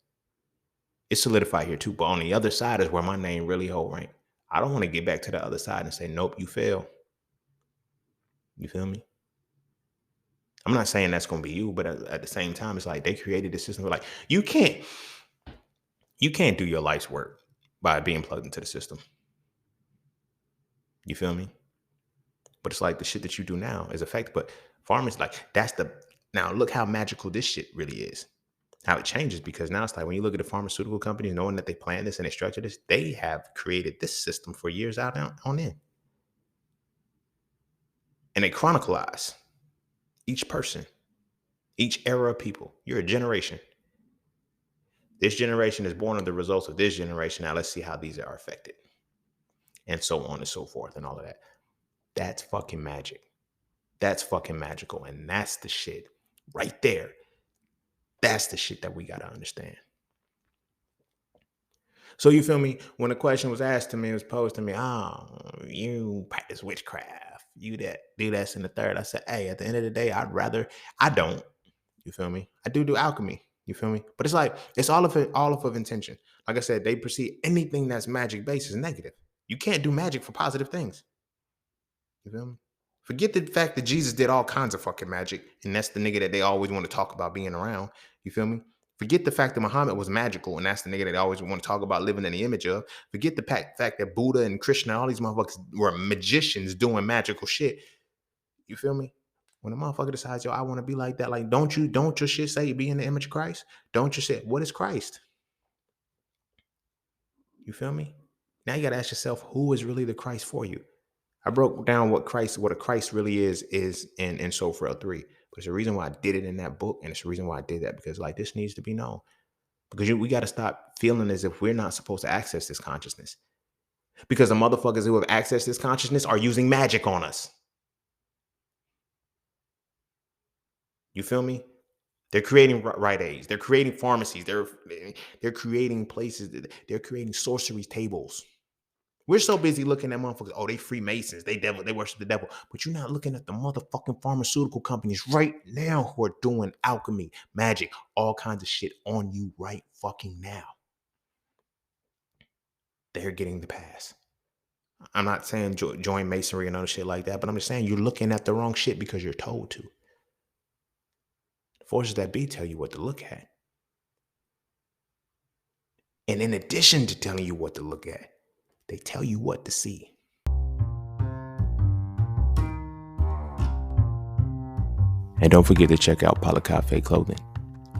Speaker 1: It's solidified here too, but on the other side is where my name really hold rank. I don't want to get back to the other side and say, nope, you fail. You feel me? I'm not saying that's going to be you, but at the same time, it's like they created this system. Like, you can't do your life's work by being plugged into the system. You feel me? But it's like the shit that you do now is effective. But Pharm is like, now look how magical this shit really is. How it changes, because now it's like when you look at the pharmaceutical companies, knowing that they plan this and they structure this, they have created this system for years out on end. And they chronicleize each person, each era of people. You're a generation. This generation is born of the results of this generation. Now let's see how these are affected. And so on and so forth and all of that. That's fucking magic. That's fucking magical. And that's the shit right there. That's the shit that we got to understand. So you feel me? When the question was asked to me, it was posed to me, oh, you practice witchcraft. You that do that's in the third. I said, hey, at the end of the day, I don't. You feel me? I do alchemy. You feel me? But it's like, it's all of intention. Like I said, they perceive anything that's magic based as negative. You can't do magic for positive things. You feel me? Forget the fact that Jesus did all kinds of fucking magic, and that's the nigga that they always want to talk about being around. You feel me? Forget the fact that Muhammad was magical, and that's the nigga that they always want to talk about living in the image of. Forget the fact that Buddha and Krishna, all these motherfuckers were magicians doing magical shit. You feel me? When a motherfucker decides, yo, I want to be like that, like, don't your shit say be in the image of Christ? Don't you say, what is Christ? You feel me? Now you got to ask yourself, who is really the Christ for you? I broke down what a Christ really is in Soul Frail 3. But there's a reason why I did it in that book, and it's the reason why I did that, because like this needs to be known. Because we got to stop feeling as if we're not supposed to access this consciousness. Because the motherfuckers who have accessed this consciousness are using magic on us. You feel me? They're creating Rite Aids. They're creating pharmacies. They're creating places. They're creating sorcery tables. We're so busy looking at motherfuckers. Oh, they Freemasons. They worship the devil. But you're not looking at the motherfucking pharmaceutical companies right now who are doing alchemy, magic, all kinds of shit on you right fucking now. They're getting the pass. I'm not saying join Masonry and other shit like that, but I'm just saying you're looking at the wrong shit because you're told to. The forces that be tell you what to look at. And in addition to telling you what to look at, they tell you what to see. And don't forget to check out Polycafe Clothing,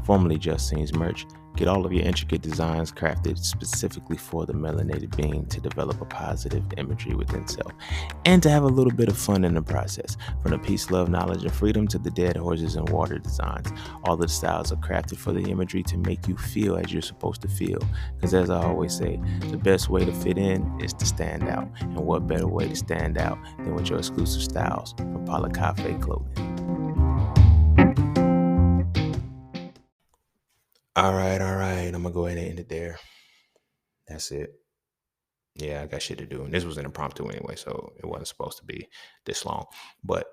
Speaker 1: formerly Just Scenes merch, Get all of your intricate designs crafted specifically for the melanated being to develop a positive imagery within self and to have a little bit of fun in the process. From the peace, love, knowledge, and freedom to the dead horses and water designs, all the styles are crafted for the imagery to make you feel as you're supposed to feel. Because as I always say, the best way to fit in is to stand out. And what better way to stand out than with your exclusive styles from Paula Cafe Clothing. All right. I'm gonna go ahead and end it there. That's it. Yeah, I got shit to do. And this was an impromptu anyway, so it wasn't supposed to be this long. But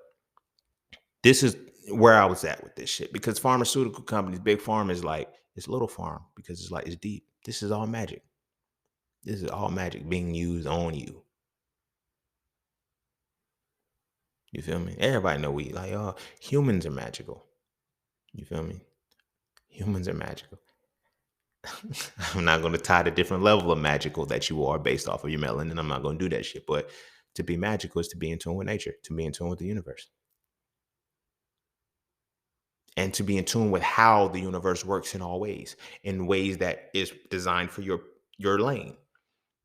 Speaker 1: this is where I was at with this shit. Because pharmaceutical companies, big pharma is like, it's little pharma because it's like it's deep. This is all magic. This is all magic being used on you. You feel me? Everybody know we like, oh, humans are magical. You feel me? Humans are magical. I'm not going to tie the different level of magical that you are based off of your melanin. I'm not going to do that shit. But to be magical is to be in tune with nature, to be in tune with the universe, and to be in tune with how the universe works in ways that is designed for your lane.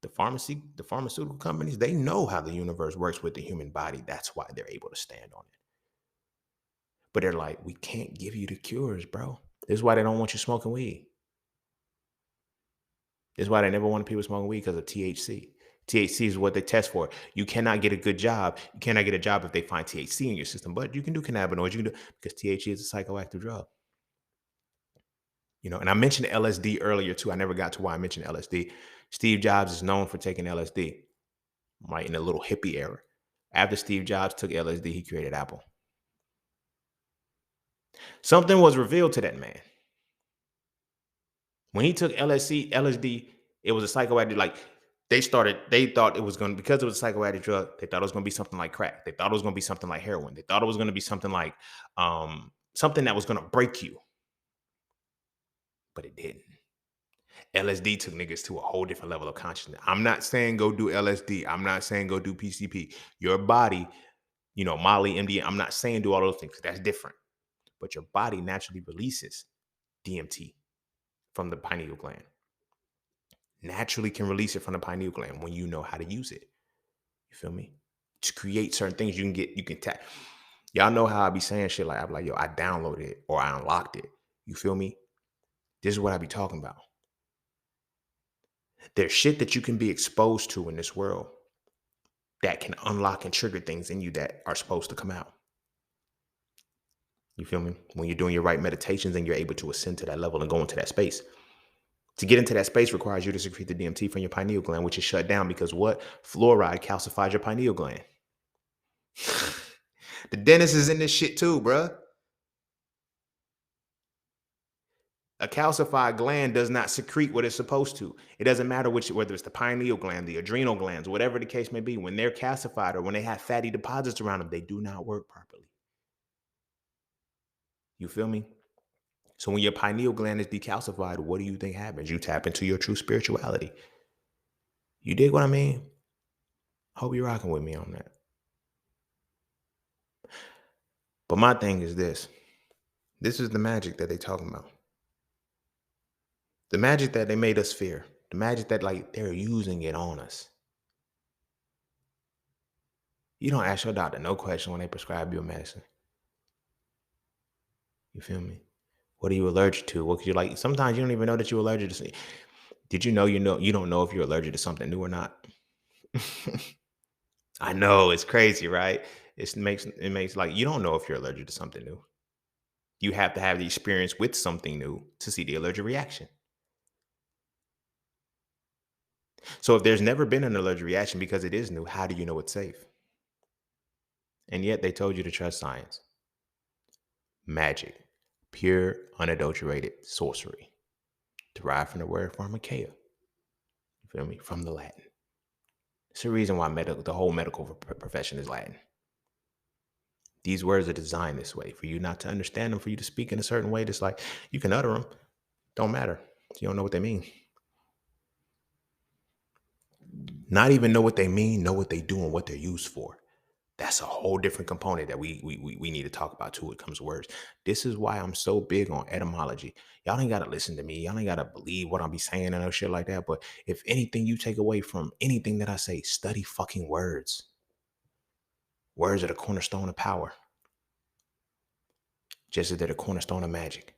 Speaker 1: The pharmaceutical companies, they know how the universe works with the human body. That's why they're able to stand on it. But they're like, we can't give you the cures, bro. This is why they don't want you smoking weed. This is why they never wanted people smoking weed, because of THC. THC is what they test for. You cannot get a good job. You cannot get a job if they find THC in your system, but you can do cannabinoids. You can do, because THC is a psychoactive drug. You know, and I mentioned LSD earlier too. I never got to why I mentioned LSD. Steve Jobs is known for taking LSD, right, in a little hippie era. After Steve Jobs took LSD, he created Apple. Something was revealed to that man. When he took LSD, it was a psychoactive, like they thought it was going to, because it was a psychoactive drug, they thought it was going to be something like crack. They thought it was going to be something like heroin. They thought it was going to be something like something that was going to break you, but it didn't. LSD took niggas to a whole different level of consciousness. I'm not saying go do LSD. I'm not saying go do PCP. Your body, you know, Molly, MD, I'm not saying do all those things. That's different. But your body naturally releases DMT from the pineal gland. Naturally can release it from the pineal gland when you know how to use it. You feel me? To create certain things you can tap. Y'all know how I be saying shit like, I'm like, yo, I downloaded it or I unlocked it. You feel me? This is what I be talking about. There's shit that you can be exposed to in this world that can unlock and trigger things in you that are supposed to come out. You feel me? When you're doing your right meditations and you're able to ascend to that level and go into that space. To get into that space requires you to secrete the DMT from your pineal gland, which is shut down because what? Fluoride calcifies your pineal gland. The dentist is in this shit too, bruh. A calcified gland does not secrete what it's supposed to. It doesn't matter whether it's the pineal gland, the adrenal glands, whatever the case may be. When they're calcified or when they have fatty deposits around them, they do not work properly. You feel me? So when your pineal gland is decalcified, what do you think happens? You tap into your true spirituality. You dig what I mean? Hope you're rocking with me on that. But my thing is this. This is the magic that they talking about. The magic that they made us fear. The magic that like they're using it on us. You don't ask your doctor no question when they prescribe you a medicine. You feel me? What are you allergic to? What could you like? Sometimes you don't even know that you're allergic to something. Did you know you don't know if you're allergic to something new or not? I know it's crazy, right? It makes like you don't know if you're allergic to something new. You have to have the experience with something new to see the allergic reaction. So if there's never been an allergic reaction because it is new, how do you know it's safe? And yet they told you to trust science. Magic, pure, unadulterated sorcery, derived from the word pharmakeia. You feel me? From the Latin. It's the reason why the whole medical profession is Latin. These words are designed this way for you not to understand them, for you to speak in a certain way that's like you can utter them. Don't matter. You don't know what they mean. Not even know what they mean, know what they do and what they're used for. That's a whole different component that we need to talk about too when it comes to words. This is why I'm so big on etymology. Y'all ain't gotta listen to me. Y'all ain't gotta believe what I'm be saying and no shit like that. But if anything you take away from anything that I say, study fucking words. Words are the cornerstone of power, just as they're the cornerstone of magic.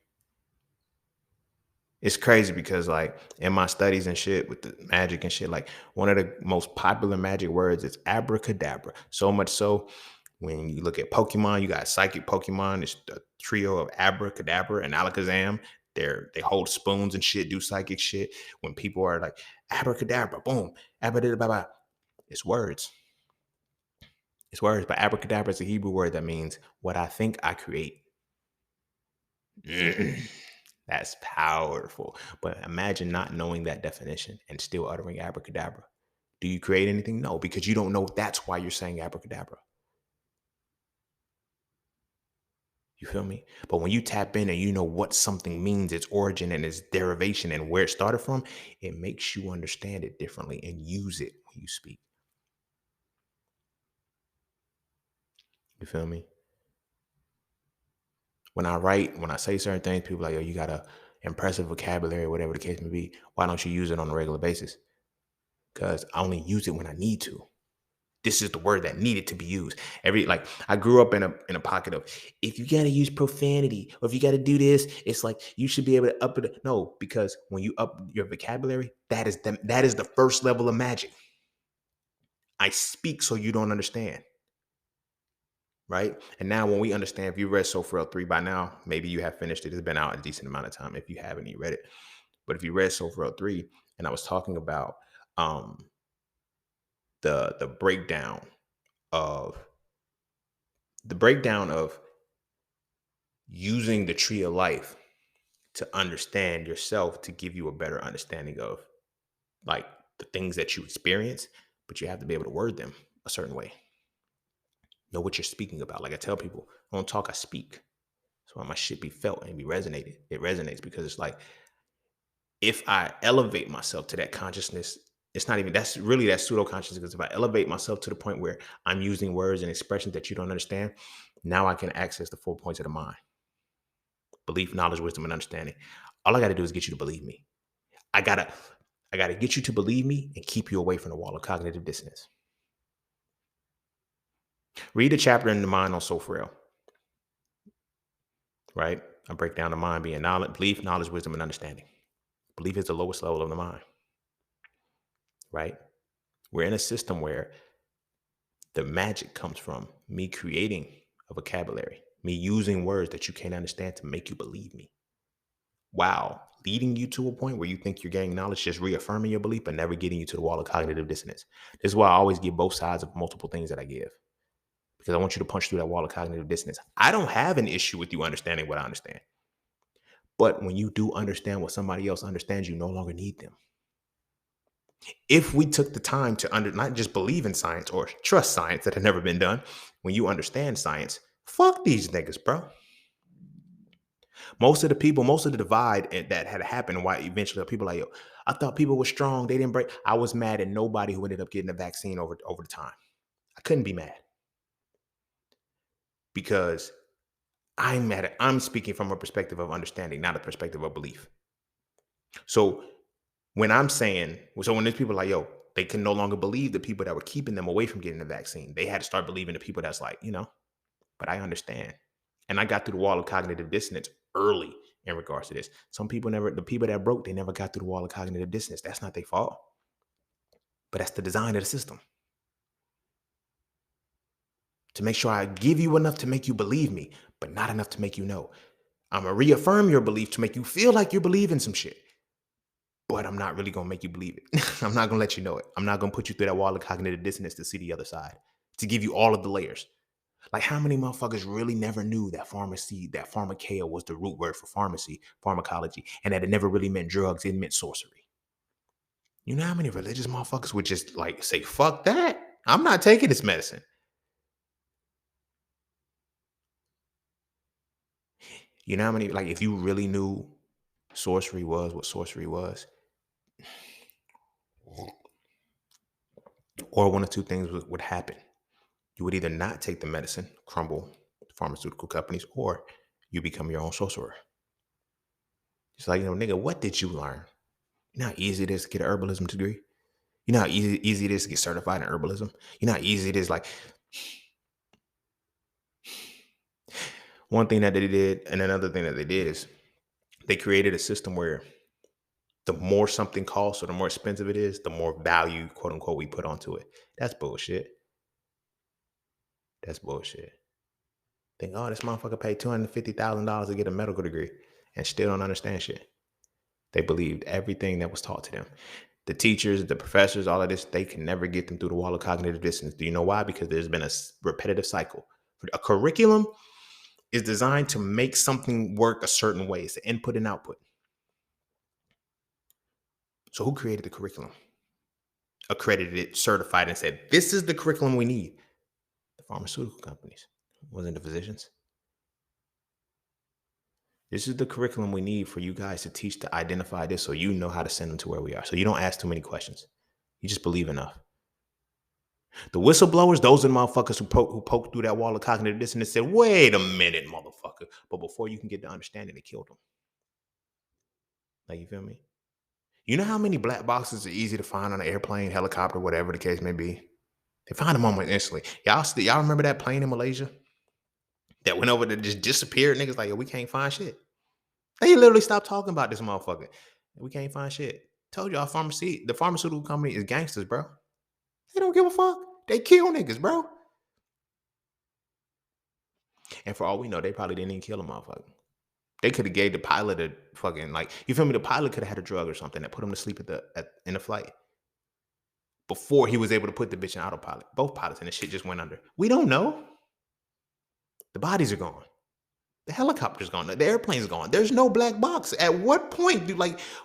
Speaker 1: It's crazy because like in my studies and shit with the magic and shit, like one of the most popular magic words is abracadabra. So much so when you look at Pokemon, you got psychic Pokemon. It's the trio of abracadabra and alakazam. They hold spoons and shit, do psychic shit. When people are like abracadabra, boom, abracadabra, it's words. It's words. But abracadabra is a Hebrew word that means what I think I create. That's powerful. But imagine not knowing that definition and still uttering abracadabra. Do you create anything? No, because you don't know that's why you're saying abracadabra. You feel me? But when you tap in and you know what something means, its origin and its derivation and where it started from, it makes you understand it differently and use it when you speak. You feel me? When I write, when I say certain things, people are like, yo, you got a impressive vocabulary, whatever the case may be. Why don't you use it on a regular basis? Because I only use it when I need to. This is the word that needed to be used. I grew up in a pocket of if you gotta use profanity or if you gotta do this, it's like you should be able to up it. No, because when you up your vocabulary, that is the first level of magic. I speak so you don't understand, right? And now when we understand, if you read Soul 3 by now, maybe you have finished it. It's been out a decent amount of time. If you haven't, you read it. But if you read Soul 3, and I was talking about um the of breakdown of using the tree of life to understand yourself to give you a better understanding of like the things that you experience, but you have to be able to word them a certain way. Know what you're speaking about. Like I tell people, I don't talk, I speak. So my shit be felt and be resonated. It resonates because it's like if I elevate myself to that consciousness, it's not even that's really that pseudo consciousness. Because if I elevate myself to the point where I'm using words and expressions that you don't understand, now I can access the 4 points of the mind: belief, knowledge, wisdom, and understanding. All I got to do is get you to believe me. I gotta, I gotta get you to believe me and keep you away from the wall of cognitive dissonance. Read a chapter in the mind on Soul, right? I break down the mind being knowledge, belief, knowledge, wisdom, and understanding. Belief is the lowest level of the mind, right? We're in a system where the magic comes from me creating a vocabulary, me using words that you can't understand to make you believe me. Wow, leading you to a point where you think you're gaining knowledge, just reaffirming your belief, but never getting you to the wall of cognitive dissonance. This is why I always give both sides of multiple things that I give, because I want you to punch through that wall of cognitive dissonance. I don't have an issue with you understanding what I understand. But when you do understand what somebody else understands, you no longer need them. If we took the time to not just believe in science or trust science that had never been done, when you understand science, fuck these niggas, bro. Most of the people, most of the divide that had happened, and why eventually people like, yo, I thought people were strong. They didn't break. I was mad at nobody who ended up getting a vaccine over the time. I couldn't be mad because I'm mad at, I'm speaking from a perspective of understanding, not a perspective of belief. So when I'm saying, so when there's people like, yo, they can no longer believe the people that were keeping them away from getting the vaccine. They had to start believing the people that's like, but I understand. And I got through the wall of cognitive dissonance early in regards to this. Some people never, the people that broke, they never got through the wall of cognitive dissonance. That's not their fault, but that's the design of the system to make sure I give you enough to make you believe me, but not enough to make you know. I'm going to reaffirm your belief to make you feel like you believe in some shit, but I'm not really going to make you believe it. I'm not going to let you know it. I'm not going to put you through that wall of cognitive dissonance to see the other side, to give you all of the layers. Like how many motherfuckers really never knew that that pharmakeia was the root word for pharmacy, pharmacology, and that it never really meant drugs, it meant sorcery. You know how many religious motherfuckers would just like say, fuck that. I'm not taking this medicine. You know how many, like if you really knew sorcery was what sorcery was, or one of two things would happen. You would either not take the medicine, crumble pharmaceutical companies, or you become your own sorcerer. It's like, nigga, what did you learn? You know how easy it is to get an herbalism degree? You know how easy it is to get certified in herbalism? You know how easy it is? Like, one thing that they did, and another thing that they did is they created a system where the more something costs or the more expensive it is, the more value, quote unquote, we put onto it. That's bullshit. That's bullshit. Think, oh, this motherfucker paid $250,000 to get a medical degree and still don't understand shit. They believed everything that was taught to them. The teachers, the professors, all of this, they can never get them through the wall of cognitive dissonance. Do you know why? Because there's been a repetitive cycle. A curriculum is designed to make something work a certain way. It's the input and output. So who created the curriculum? Accredited it, certified, and said, this is the curriculum we need. The pharmaceutical companies. It wasn't the physicians. This is the curriculum we need for you guys to teach to identify this so you know how to send them to where we are. So you don't ask too many questions. You just believe enough. The whistleblowers, those are the motherfuckers who poked through that wall of cognitive dissonance and said, wait a minute, motherfucker. But before you can get the understanding, they killed them. Like, you feel me? You know how many black boxes are easy to find on an airplane, helicopter, whatever the case may be? They find them almost instantly. Y'all remember that plane in Malaysia that went over that just disappeared? Niggas like, yo, we can't find shit. They literally stopped talking about this motherfucker. We can't find shit. Told y'all, the pharmaceutical company is gangsters, bro. They don't give a fuck. They kill niggas, bro. And for all we know, they probably didn't even kill a motherfucker. They could have gave the pilot a fucking, like, you feel me? The pilot could have had a drug or something that put him to sleep in the flight before he was able to put the bitch in autopilot. Both pilots, and the shit just went under. We don't know. The bodies are gone. The helicopter's gone. The airplane's gone. There's no black box. At what point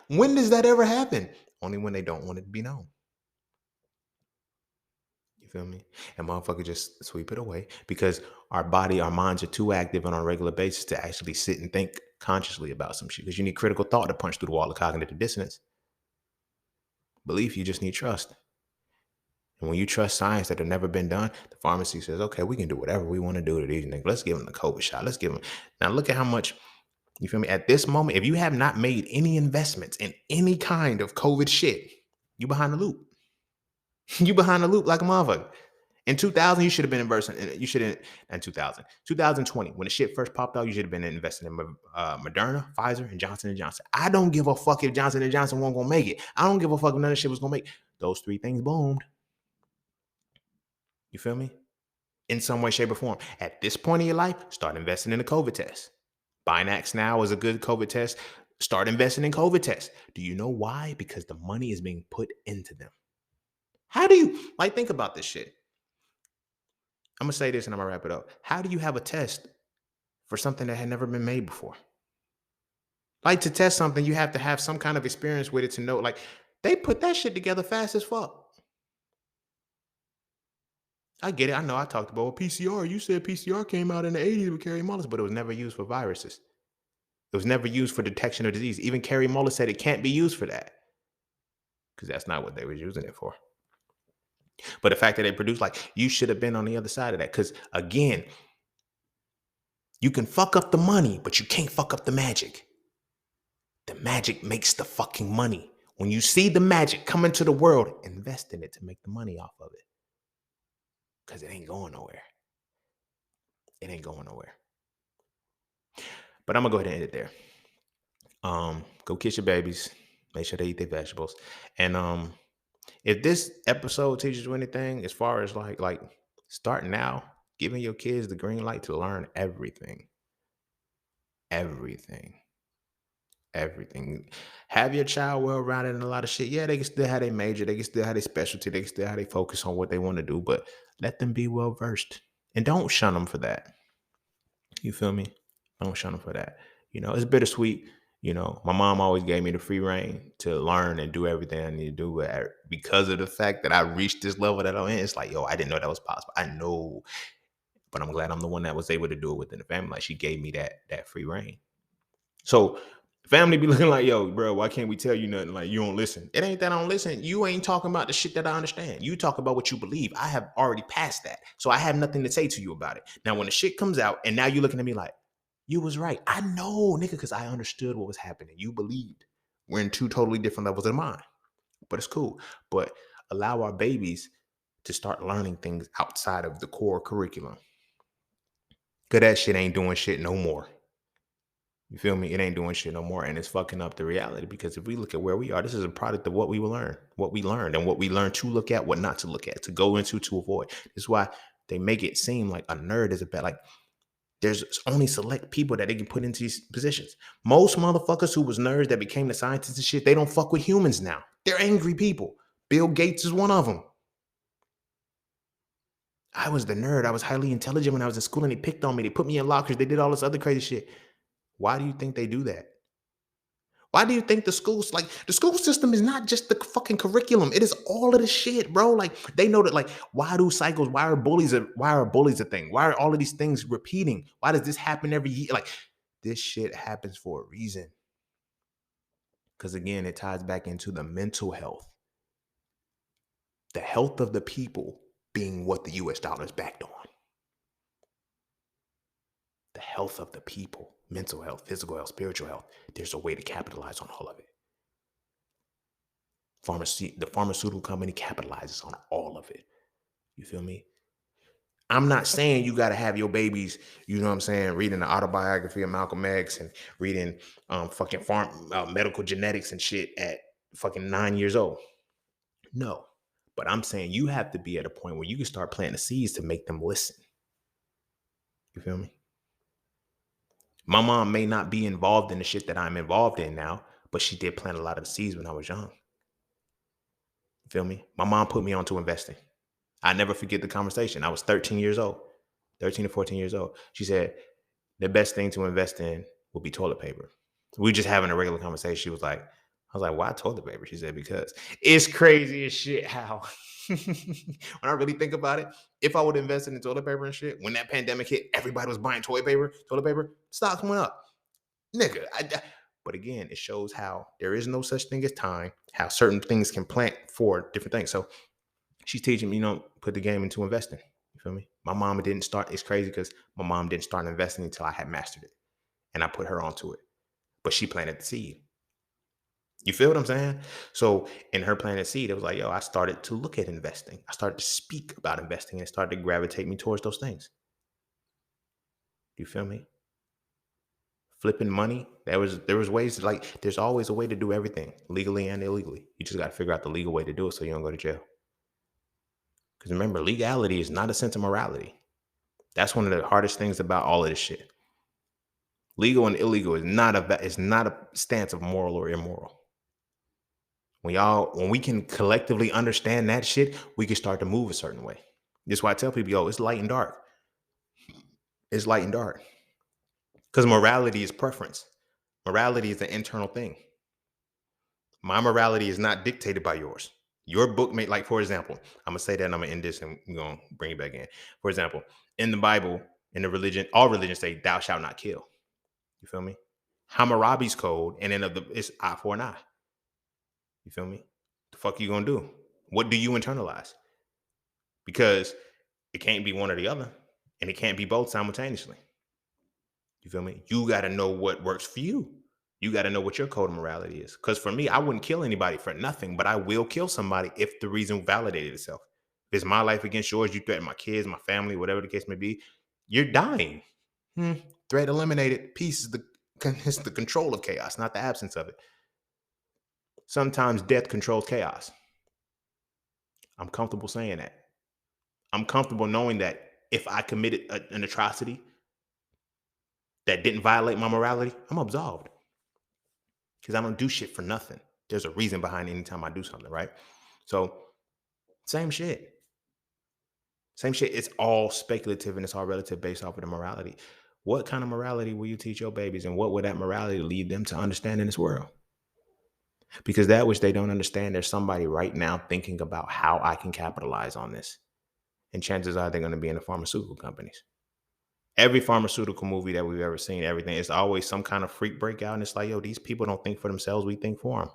Speaker 1: when does that ever happen? Only when they don't want it to be known. You feel me? And motherfucker just sweep it away because our minds are too active on a regular basis to actually sit and think consciously about some shit. Because you need critical thought to punch through the wall of cognitive dissonance. Belief, you just need trust. And when you trust science that have never been done, the pharmacy says, okay, we can do whatever we want to do to these niggas. Let's give them the COVID shot. Let's give them. Now look at how much, you feel me? At this moment, if you have not made any investments in any kind of COVID shit, you behind the loop. You behind the loop like a motherfucker. In 2000, you should have been investing. You shouldn't. In 2020, when the shit first popped out, you should have been investing in Moderna, Pfizer, and Johnson & Johnson. I don't give a fuck if Johnson & Johnson won't gonna make it. I don't give a fuck if none of this shit was gonna make it. Those three things boomed. You feel me? In some way, shape, or form. At this point in your life, start investing in a COVID test. Binax now is a good COVID test. Start investing in COVID tests. Do you know why? Because the money is being put into them. How do you, think about this shit? I'm going to say this and I'm going to wrap it up. How do you have a test for something that had never been made before? Like, to test something, you have to have some kind of experience with it to know. Like, they put that shit together fast as fuck. I get it. I know I talked about PCR. You said PCR came out in the 80s with Carrie Mullis, but it was never used for viruses. It was never used for detection of disease. Even Carrie Mullis said it can't be used for that because that's not what they were using it for. But the fact that they produced, you should have been on the other side of that. Because again, you can fuck up the money, but you can't fuck up the magic. The magic makes the fucking money. When you see the magic come into the world, invest in it to make the money off of it. Because it ain't going nowhere. It ain't going nowhere. But I'm going to go ahead and end it there. Go kiss your babies. Make sure they eat their vegetables. And if this episode teaches you anything as far as like start now, giving your kids the green light to learn everything. Everything. Have your child well-rounded in a lot of shit. Yeah, they can still have their major. They can still have their specialty. They can still have their focus on what they want to do. But let them be well-versed. And don't shun them for that. You feel me? Don't shun them for that. It's bittersweet. My mom always gave me the free reign to learn and do everything I need to do. But because of the fact that I reached this level that I'm in, it's like, yo, I didn't know that was possible. I know. But I'm glad I'm the one that was able to do it within the family. Like, she gave me that free reign. So Family be looking like, yo, bro, why can't we tell you nothing? Like, you don't listen. It ain't that I don't listen. You ain't talking about the shit that I understand. You talk about what you believe. I have already passed that. So I have nothing to say to you about it. Now, when the shit comes out and now you're looking at me like, you was right. I know, nigga, because I understood what was happening. You believed. We're in two totally different levels of mind. But it's cool. But allow our babies to start learning things outside of the core curriculum. Because that shit ain't doing shit no more. You feel me? It ain't doing shit no more. And it's fucking up the reality because if we look at where we are, this is a product of what we learned, and what we learned to look at, what not to look at, to go into, to avoid. This is why they make it seem like a nerd is a bad, like there's only select people that they can put into these positions. Most motherfuckers who was nerds that became the scientists and shit, they don't fuck with humans now. They're angry people. Bill Gates is one of them. I was the nerd. I was highly intelligent when I was in school and they picked on me. They put me in lockers. They did all this other crazy shit. Why do you think they do that? Why do you think the schools, like the school system is not just the fucking curriculum. It is all of the shit, bro. Like they know that, like, why do cycles, why are bullies a thing? Why are all of these things repeating? Why does this happen every year? Like this shit happens for a reason. Because again, it ties back into the mental health. The health of the people being what the US dollar is backed on. The health of the people, mental health, physical health, spiritual health. There's a way to capitalize on all of it. The pharmaceutical company capitalizes on all of it. You feel me? I'm not saying you got to have your babies, you know what I'm saying, reading the autobiography of Malcolm X and reading fucking medical genetics and shit at fucking 9 years old. No. But I'm saying you have to be at a point where you can start planting the seeds to make them listen. You feel me? My mom may not be involved in the shit that I'm involved in now, but she did plant a lot of the seeds when I was young. You feel me? My mom put me onto investing. I never forget the conversation. I was 13 years old, 13 to 14 years old. She said, the best thing to invest in will be toilet paper. We were just having a regular conversation. She was like, I was like, why toilet paper? She said, because it's crazy as shit how, when I really think about it, if I would have invested in toilet paper and shit, when that pandemic hit, everybody was buying toilet paper, stocks went up. Nigga, but again, it shows how there is no such thing as time, how certain things can plant for different things. So she's teaching me, put the game into investing. You feel me? My mama didn't start. It's crazy because my mom didn't start investing until I had mastered it. And I put her onto it. But she planted the seed. You feel what I'm saying? So in her planted seed, it was like, yo, I started to look at investing. I started to speak about investing and it started to gravitate me towards those things. You feel me? Flipping money. There was ways to, like, there's always a way to do everything legally and illegally. You just got to figure out the legal way to do it so you don't go to jail. Because remember, legality is not a sense of morality. That's one of the hardest things about all of this shit. Legal and illegal is not a stance of moral or immoral. When we can collectively understand that shit, we can start to move a certain way. That's why I tell people, yo, it's light and dark. It's light and dark. Because morality is preference. Morality is an internal thing. My morality is not dictated by yours. Your book may, like, for example, I'm going to say that and I'm going to end this and we're going to bring it back in. For example, in the Bible, in the religion, all religions say, thou shalt not kill. You feel me? Hammurabi's code, and then it's eye for an eye. You feel me? The fuck you gonna do? What do you internalize? Because it can't be one or the other, and it can't be both simultaneously. You feel me? You got to know what works for you. You got to know what your code of morality is. Because for me, I wouldn't kill anybody for nothing, but I will kill somebody if the reason validated itself. If it's my life against yours, you threaten my kids, my family, whatever the case may be, you're dying. Threat eliminated. Peace is the control of chaos, not the absence of it. Sometimes death controls chaos. I'm comfortable saying that. I'm comfortable knowing that if I committed an atrocity that didn't violate my morality, I'm absolved. Because I don't do shit for nothing. There's a reason behind any time I do something, right? So, same shit. Same shit. It's all speculative and it's all relative based off of the morality. What kind of morality will you teach your babies, and what would that morality lead them to understand in this world? Because that which they don't understand, there's somebody right now thinking about how I can capitalize on this. And chances are they're going to be in the pharmaceutical companies. Every pharmaceutical movie that we've ever seen, everything, it's always some kind of freak breakout. And it's like, yo, these people don't think for themselves. We think for them.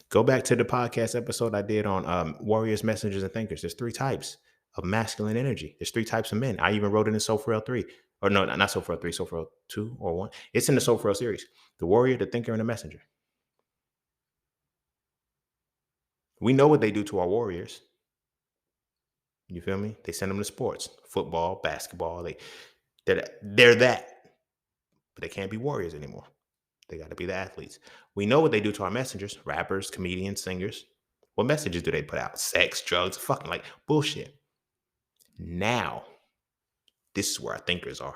Speaker 1: Go back to the podcast episode I did on warriors, messengers, and thinkers. There's three types of masculine energy. There's three types of men. I even wrote it in Soul for L 3. Or no, not Soul for L 3, Soul for L 2 or 1. It's in the Soul for L series. The warrior, the thinker, and the messenger. We know what they do to our warriors. You feel me? They send them to sports, football, basketball. They're that, but they can't be warriors anymore. They got to be the athletes. We know what they do to our messengers, rappers, comedians, singers. What messages do they put out? Sex, drugs, fucking like bullshit. Now, this is where our thinkers are.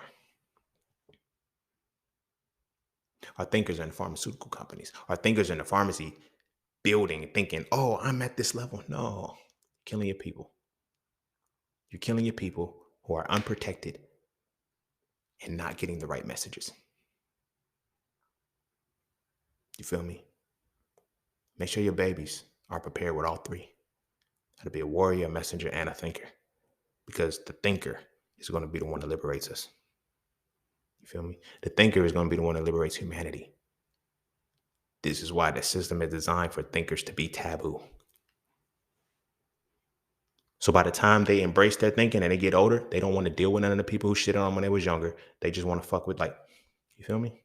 Speaker 1: Our thinkers are in pharmaceutical companies. Our thinkers are in the pharmacy building, thinking, oh, I'm at this level. No, killing your people. You're killing your people who are unprotected and not getting the right messages. You feel me? Make sure your babies are prepared with all three. How to be a warrior, a messenger, and a thinker. Because the thinker is going to be the one that liberates us. You feel me? The thinker is going to be the one that liberates humanity. This is why the system is designed for thinkers to be taboo. So by the time they embrace their thinking and they get older, they don't want to deal with none of the people who shit on them when they was younger. They just want to fuck with, like, you feel me?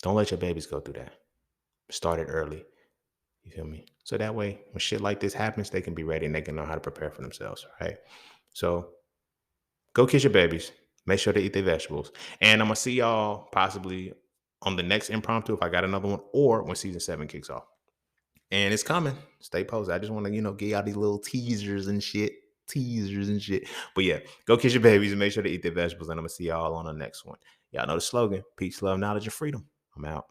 Speaker 1: Don't let your babies go through that. Start it early. You feel me? So that way, when shit like this happens, they can be ready and they can know how to prepare for themselves, right? So go kiss your babies. Make sure they eat their vegetables. And I'm going to see y'all possibly on the next impromptu if I got another one or when season 7 kicks off. And it's coming. Stay posted. I just want to, give y'all these little teasers and shit. But yeah, go kiss your babies and make sure they eat their vegetables. And I'm going to see y'all on the next one. Y'all know the slogan: peace, love, knowledge, and freedom. I'm out.